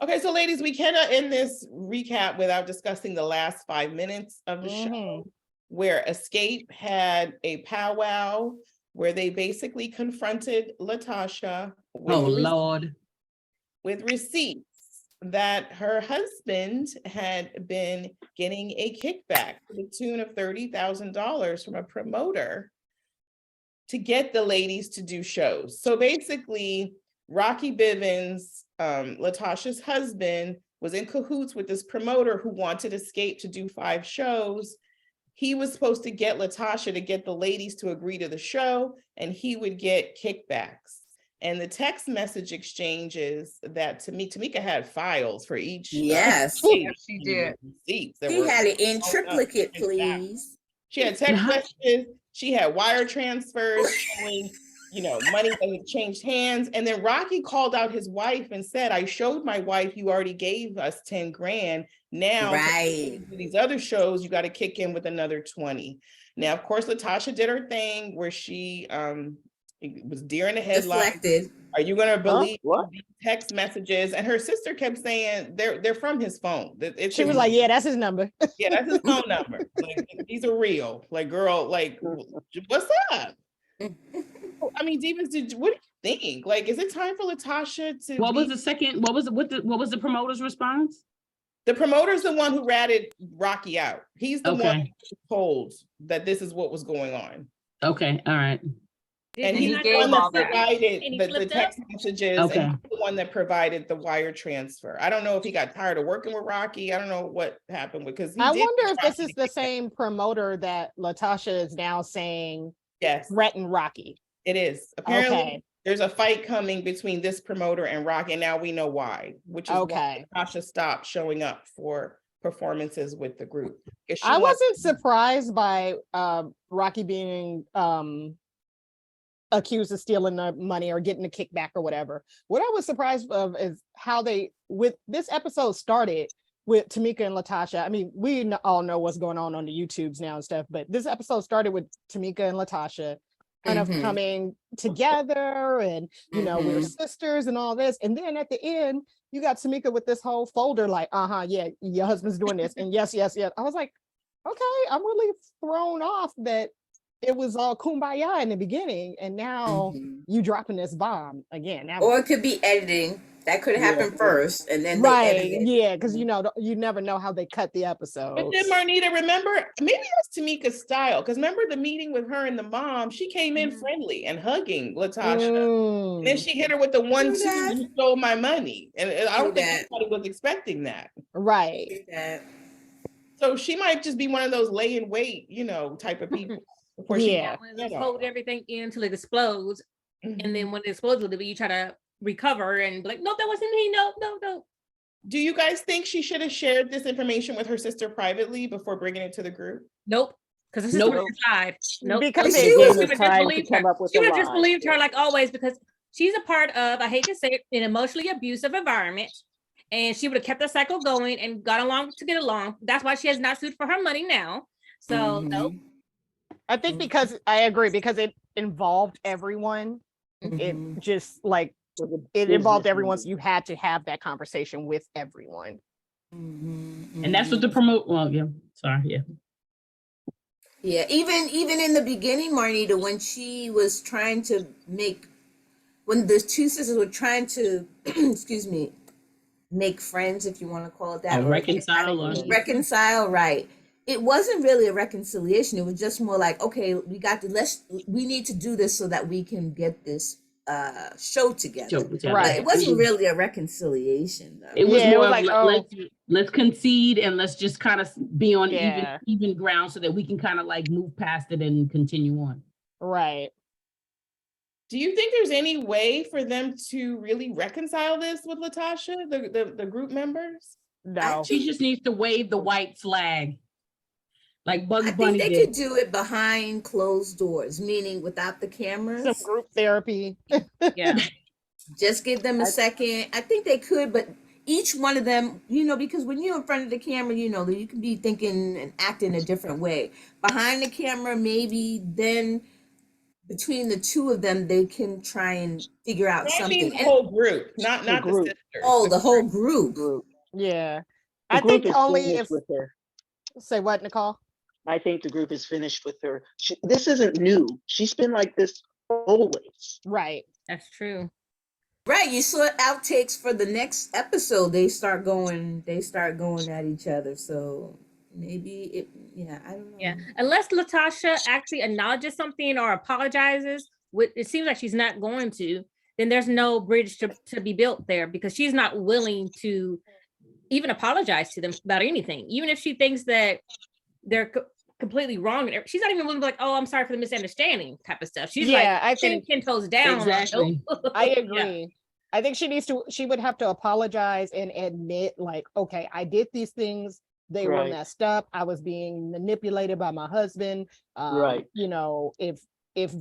[SPEAKER 2] Okay, so ladies, we cannot end this recap without discussing the last 5 minutes of the show, where Xscape had a powwow where they basically confronted Latasha with receipts that her husband had been getting a kickback to the tune of $30,000 from a promoter to get the ladies to do shows. So basically, Rocky Bivens, Latasha's husband, was in cahoots with this promoter who wanted Xscape to do 5 shows. He was supposed to get Latasha to get the ladies to agree to the show, and he would get kickbacks. And the text message exchanges that Tamika had files for each.
[SPEAKER 1] Yes.
[SPEAKER 5] She did.
[SPEAKER 2] Receipts
[SPEAKER 1] He had it in triplicate, please.
[SPEAKER 2] She had text messages, she had wire transfers showing, money that had changed hands. And then Rocky called out his wife and said, I showed my wife you already gave us 10 grand. Now
[SPEAKER 1] Right.
[SPEAKER 2] for these other shows, you got to kick in with another 20. Now, of course, Latasha did her thing where she was deer in the headline.
[SPEAKER 1] Deflected.
[SPEAKER 2] Are you gonna believe
[SPEAKER 6] What?
[SPEAKER 2] these text messages? And her sister kept saying they're from his phone.
[SPEAKER 3] She was like, yeah, that's his number.
[SPEAKER 2] yeah, that's his phone number. Like, these are real. Like, girl, like, what's up? I mean, Divas, what do you think? Like, is it time for Latasha to?
[SPEAKER 4] What was the second? What was the promoter's response?
[SPEAKER 2] The promoter's the one who ratted Rocky out. He's the one
[SPEAKER 4] Okay.
[SPEAKER 2] who told that this is what was going on.
[SPEAKER 4] Okay, all right.
[SPEAKER 2] And
[SPEAKER 5] he
[SPEAKER 2] he's the
[SPEAKER 5] gave
[SPEAKER 2] one
[SPEAKER 5] all
[SPEAKER 2] that
[SPEAKER 5] that.
[SPEAKER 2] provided
[SPEAKER 7] And he
[SPEAKER 2] the
[SPEAKER 7] flipped
[SPEAKER 2] text messages,
[SPEAKER 4] Okay.
[SPEAKER 2] and he's the one that provided the wire transfer. I don't know if he got tired of working with Rocky. I don't know what happened because
[SPEAKER 3] I wonder if this is the same promoter that Latasha is now saying
[SPEAKER 2] Yes,
[SPEAKER 3] threatened Rocky.
[SPEAKER 2] it is. Apparently,
[SPEAKER 3] Okay.
[SPEAKER 2] there's a fight coming between this promoter and Rocky, and now we know why, which is
[SPEAKER 3] Okay.
[SPEAKER 2] why Latasha stopped showing up for performances with the group. 'Cause she
[SPEAKER 3] I
[SPEAKER 2] wants-
[SPEAKER 3] wasn't surprised by Rocky being accused of stealing the money or getting a kickback or whatever. What I was surprised of is how with this episode started with Tamika and Latasha. I mean, we all know what's going on the YouTubes now and stuff, but this episode started with Tamika and Latasha kind of
[SPEAKER 1] Mhm.
[SPEAKER 3] coming together and, we're
[SPEAKER 1] Mhm.
[SPEAKER 3] sisters and all this. And then at the end, you got Tamika with this whole folder like, yeah, your husband's doing this. And yes. I was like, okay, I'm really thrown off that it was all kumbaya in the beginning. And now
[SPEAKER 1] Mhm.
[SPEAKER 3] you dropping this bomb again. That
[SPEAKER 1] Or
[SPEAKER 3] was-
[SPEAKER 1] it could be editing. That could have
[SPEAKER 6] Yeah.
[SPEAKER 1] happened first, and then they
[SPEAKER 3] right.
[SPEAKER 1] edited.
[SPEAKER 3] Yeah. Because, you never know how they cut the
[SPEAKER 2] But
[SPEAKER 3] episode.
[SPEAKER 2] then Marnita, remember, maybe that's Tamika's style. Because remember the meeting with her and the mom, she came in
[SPEAKER 5] Mhm.
[SPEAKER 2] friendly and hugging Latasha. And then she hit her with the 1-2,
[SPEAKER 1] that.
[SPEAKER 2] you stole my money. And I
[SPEAKER 1] Do
[SPEAKER 2] don't think
[SPEAKER 1] that.
[SPEAKER 2] anybody was expecting that.
[SPEAKER 3] Right.
[SPEAKER 1] That.
[SPEAKER 2] So she might just be one of those lay in wait, type of people. Before she
[SPEAKER 3] Yeah.
[SPEAKER 7] Let's hold everything in until it explodes. And then when it explodes, you try to recover and be like, no, that wasn't me. No.
[SPEAKER 2] Do you guys think she should have shared this information with her sister privately before bringing it to the group?
[SPEAKER 7] Nope. Because this is
[SPEAKER 4] Nope.
[SPEAKER 7] what inside. Nope.
[SPEAKER 3] Because
[SPEAKER 7] She
[SPEAKER 3] it
[SPEAKER 7] would
[SPEAKER 3] was
[SPEAKER 7] have just
[SPEAKER 6] time to
[SPEAKER 7] believed
[SPEAKER 6] come
[SPEAKER 7] her.
[SPEAKER 6] up with
[SPEAKER 7] She
[SPEAKER 6] a
[SPEAKER 7] would have just
[SPEAKER 6] lie.
[SPEAKER 7] believed her like always because she's a part of, I hate to say it, an emotionally abusive environment. And she would have kept the cycle going and got along to get along. That's why she has not sued for her money now. So
[SPEAKER 1] Mhm.
[SPEAKER 7] nope.
[SPEAKER 3] I think because I agree, because it involved everyone.
[SPEAKER 1] Mhm.
[SPEAKER 3] It just like
[SPEAKER 6] For the
[SPEAKER 3] it involved
[SPEAKER 6] business
[SPEAKER 3] everyone, so
[SPEAKER 6] meeting.
[SPEAKER 3] you had to have that conversation with everyone.
[SPEAKER 1] Mhm.
[SPEAKER 4] And that's what the promote. Well, yeah. Sorry, yeah.
[SPEAKER 1] Yeah, even in the beginning, Marnita, when she was trying to when the two sisters were trying to, excuse me, make friends, if you want to call it that,
[SPEAKER 4] Or reconcile, or-
[SPEAKER 1] reconcile, right? It wasn't really a reconciliation. It was just more like, okay, we need to do this so that we can get this show together.
[SPEAKER 3] Right.
[SPEAKER 1] It wasn't really a reconciliation, though.
[SPEAKER 4] It was
[SPEAKER 3] Yeah, it
[SPEAKER 4] more
[SPEAKER 3] was
[SPEAKER 4] of
[SPEAKER 3] like,
[SPEAKER 4] let's concede and let's just kind of be on
[SPEAKER 3] Yeah.
[SPEAKER 4] even ground so that we can kind of like move past it and continue on.
[SPEAKER 3] Right.
[SPEAKER 2] Do you think there's any way for them to really reconcile this with Latasha, the group members?
[SPEAKER 3] No.
[SPEAKER 4] She just needs to wave the white flag, like Bugs
[SPEAKER 1] I
[SPEAKER 4] Bunny
[SPEAKER 1] think they
[SPEAKER 4] did.
[SPEAKER 1] could do it behind closed doors, meaning without the cameras.
[SPEAKER 3] Some group therapy.
[SPEAKER 7] Yeah.
[SPEAKER 1] Just give them a second. I think they could, but each one of them, because when you're in front of the camera, you can be thinking and acting a different way. Behind the camera, maybe then between the two of them, they can try and figure out
[SPEAKER 2] I
[SPEAKER 1] something.
[SPEAKER 2] mean the whole group, not the
[SPEAKER 6] group.
[SPEAKER 2] sisters.
[SPEAKER 1] Oh, the whole group.
[SPEAKER 6] Group.
[SPEAKER 3] Yeah.
[SPEAKER 6] The
[SPEAKER 3] I
[SPEAKER 6] group
[SPEAKER 3] think
[SPEAKER 6] is
[SPEAKER 3] only
[SPEAKER 6] finished
[SPEAKER 3] if
[SPEAKER 6] with her.
[SPEAKER 3] say what, Nicole?
[SPEAKER 6] I think the group is finished with her. This isn't new. She's been like this always.
[SPEAKER 3] Right.
[SPEAKER 7] That's true.
[SPEAKER 1] Right, you saw outtakes for the next episode. They start going at each other. So maybe I don't know.
[SPEAKER 7] Yeah. Unless Latasha actually acknowledges something or apologizes, it seems like she's not going to, then there's no bridge to be built there because she's not willing to even apologize to them about anything. Even if she thinks that they're completely wrong. She's not even willing to be like, oh, I'm sorry for the misunderstanding type of stuff. She's
[SPEAKER 3] I think
[SPEAKER 7] 10 toes down.
[SPEAKER 4] Exactly.
[SPEAKER 7] Nope.
[SPEAKER 3] I
[SPEAKER 7] Yeah.
[SPEAKER 3] agree. I think she would have to apologize and admit like, okay, I did these things they were
[SPEAKER 6] Right.
[SPEAKER 3] messed up. I was being manipulated by my husband.
[SPEAKER 6] Right.
[SPEAKER 3] You know, if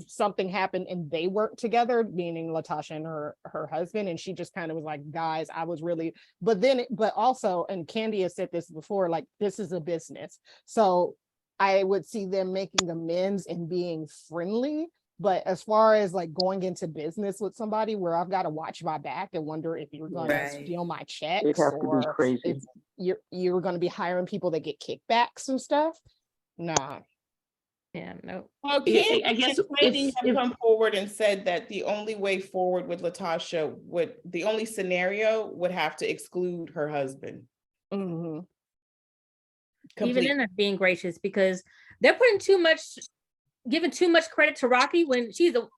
[SPEAKER 3] something happened and they weren't together, meaning Latasha and her husband, and she just kind of was like, guys, I was really, but also, and Candy has said this before, like, this is a business. So I would see them making amends and being friendly. But as far as like going into business with somebody where I've got to watch my back and wonder if you're going to steal my
[SPEAKER 6] It
[SPEAKER 3] checks,
[SPEAKER 6] has to be
[SPEAKER 3] or
[SPEAKER 6] crazy.
[SPEAKER 3] if you're going to be hiring people that get kickbacks and stuff. Nah.
[SPEAKER 7] Yeah, no.
[SPEAKER 2] Well,
[SPEAKER 4] I
[SPEAKER 2] Candy
[SPEAKER 4] guess
[SPEAKER 2] and Heidi
[SPEAKER 4] if-
[SPEAKER 2] have come forward and said that the only way forward with Latasha the only scenario would have to exclude her husband.
[SPEAKER 3] Mhm.
[SPEAKER 7] Even then, they're being gracious because they're giving too much credit to Rocky when she's a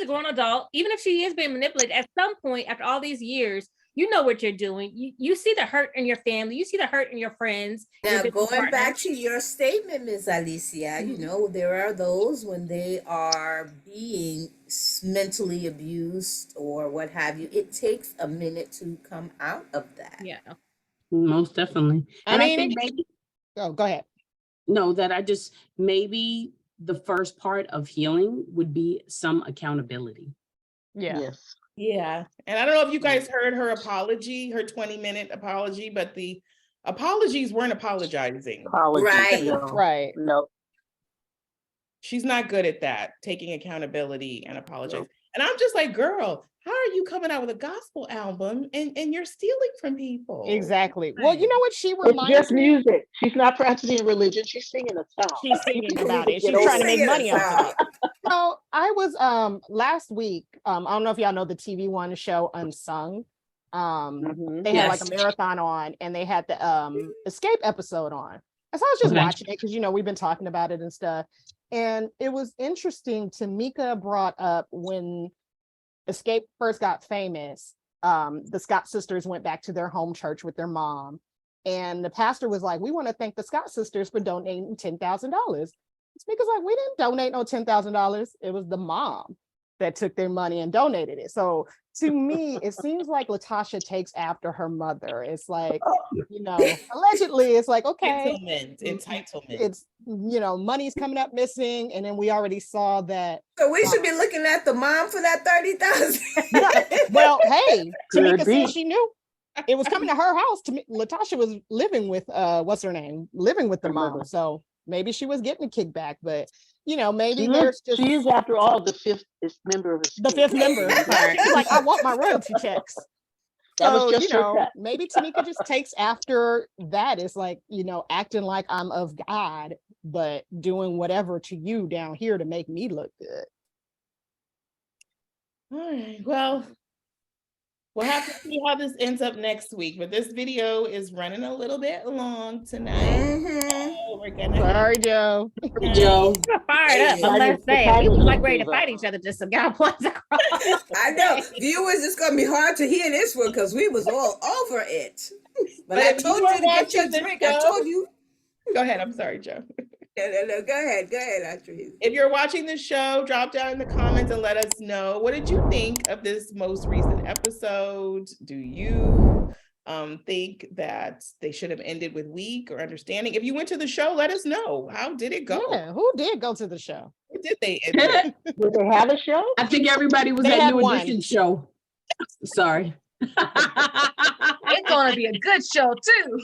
[SPEAKER 7] grown adult. Even if she is being manipulated, at some point after all these years, you know what you're doing. You see the hurt in your family, you see the hurt in your friends.
[SPEAKER 1] Now,
[SPEAKER 7] your business
[SPEAKER 1] going back
[SPEAKER 7] partners.
[SPEAKER 1] to your statement, Ms. Alicia, you know, there are those when they are being mentally abused or what have you, it takes a minute to come out of that.
[SPEAKER 7] Yeah.
[SPEAKER 4] Most definitely.
[SPEAKER 3] I
[SPEAKER 4] And I
[SPEAKER 3] mean,
[SPEAKER 4] think maybe,
[SPEAKER 3] oh, go ahead.
[SPEAKER 4] no, that I just, maybe the first part of healing would be some accountability.
[SPEAKER 3] Yeah.
[SPEAKER 6] Yes.
[SPEAKER 2] Yeah. And I don't know if you guys heard her apology, her 20-minute apology, but the apologies weren't apologizing.
[SPEAKER 6] Apology.
[SPEAKER 1] Right.
[SPEAKER 6] No.
[SPEAKER 3] Right.
[SPEAKER 6] No.
[SPEAKER 2] She's not good at that, taking accountability and apologizing.
[SPEAKER 6] Nope.
[SPEAKER 2] And I'm just like, girl, how are you coming out with a gospel album and you're stealing from people?
[SPEAKER 3] Exactly. Well, you know what she
[SPEAKER 6] It's
[SPEAKER 3] reminds
[SPEAKER 6] just
[SPEAKER 3] me?
[SPEAKER 6] music. She's not practicing religion. She's singing a song.
[SPEAKER 3] She's singing
[SPEAKER 6] People
[SPEAKER 3] about
[SPEAKER 6] need
[SPEAKER 3] it.
[SPEAKER 6] to
[SPEAKER 3] She's
[SPEAKER 6] get
[SPEAKER 3] trying to
[SPEAKER 6] over
[SPEAKER 3] make
[SPEAKER 6] it.
[SPEAKER 3] money off of it. So I was last week. I don't know if y'all know the TV One show Unsung.
[SPEAKER 6] Mhm.
[SPEAKER 3] They had like
[SPEAKER 4] Yes.
[SPEAKER 3] a marathon on, and they had the Escape episode on. And so I was just
[SPEAKER 4] Okay.
[SPEAKER 3] watching it because we've been talking about it and stuff. And it was interesting. Tamika brought up when Escape first got famous, the Scott sisters went back to their home church with their mom. And the pastor was like, we want to thank the Scott sisters for donating $10,000. Tamika's like, we didn't donate no $10,000. It was the mom that took their money and donated it. So to me, it seems like Latasha takes after her mother. It's like, allegedly, it's like, okay,
[SPEAKER 2] Entitlement.
[SPEAKER 3] it's, money's coming up missing. And then we already saw that.
[SPEAKER 1] So we should be looking at the mom for that 30,000.
[SPEAKER 3] Well, hey,
[SPEAKER 6] Could
[SPEAKER 3] Tamika
[SPEAKER 6] be.
[SPEAKER 3] said she knew it was coming to her house. Latasha was living with what's her name? Living with the
[SPEAKER 6] Her
[SPEAKER 3] mom.
[SPEAKER 6] mother.
[SPEAKER 3] So maybe she was getting a kickback, but maybe
[SPEAKER 6] She
[SPEAKER 3] there's
[SPEAKER 6] is,
[SPEAKER 3] just
[SPEAKER 6] she is, after all, the fifth member of
[SPEAKER 3] the fifth member. She's like, I want my royalty checks.
[SPEAKER 6] That was
[SPEAKER 3] So,
[SPEAKER 6] just her cut.
[SPEAKER 3] maybe Tamika just takes after that. It's like, acting like I'm of God, but doing whatever to you down here to make me look good.
[SPEAKER 2] All right. Well, we'll have to see how this ends up next week, but this video is running a little bit long tonight.
[SPEAKER 1] Mhm.
[SPEAKER 2] So we're gonna
[SPEAKER 3] Sorry, Joe.
[SPEAKER 4] Joe,
[SPEAKER 7] We're fired up.
[SPEAKER 1] Yeah.
[SPEAKER 7] I'm not
[SPEAKER 6] The
[SPEAKER 7] saying we
[SPEAKER 6] title
[SPEAKER 7] was like ready to
[SPEAKER 6] is,
[SPEAKER 7] fight each other just some guy points across.
[SPEAKER 1] I know. Viewers, it's going to be hard to hear this one because we was all over it. But I
[SPEAKER 2] if
[SPEAKER 1] told
[SPEAKER 2] are
[SPEAKER 1] you to get your
[SPEAKER 2] watching the
[SPEAKER 1] drink. I
[SPEAKER 2] show-
[SPEAKER 1] told you.
[SPEAKER 2] Go ahead. I'm sorry, Joe.
[SPEAKER 1] No, go ahead, Atrice.
[SPEAKER 2] If you're watching the show, drop down in the comments and let us know, what did you think of this most recent episode? Do you think that they should have ended with weak or understanding? If you went to the show, let us know. How did it go?
[SPEAKER 3] Yeah, who did go to the show?
[SPEAKER 2] What did they end with?
[SPEAKER 6] Did they have a show?
[SPEAKER 4] I think everybody was
[SPEAKER 3] They
[SPEAKER 4] at
[SPEAKER 3] had
[SPEAKER 4] New
[SPEAKER 3] one.
[SPEAKER 4] Edition show. Sorry.
[SPEAKER 5] It's gonna be a good show too.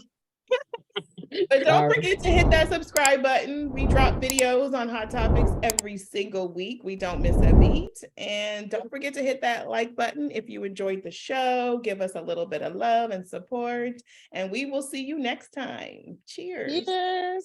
[SPEAKER 2] But don't
[SPEAKER 4] Sorry.
[SPEAKER 2] forget to hit that subscribe button. We drop videos on Hot Topics every single week. We don't miss a beat. And don't forget to hit that like button if you enjoyed the show. Give us a little bit of love and support. And we will see you next time. Cheers.
[SPEAKER 3] Yes.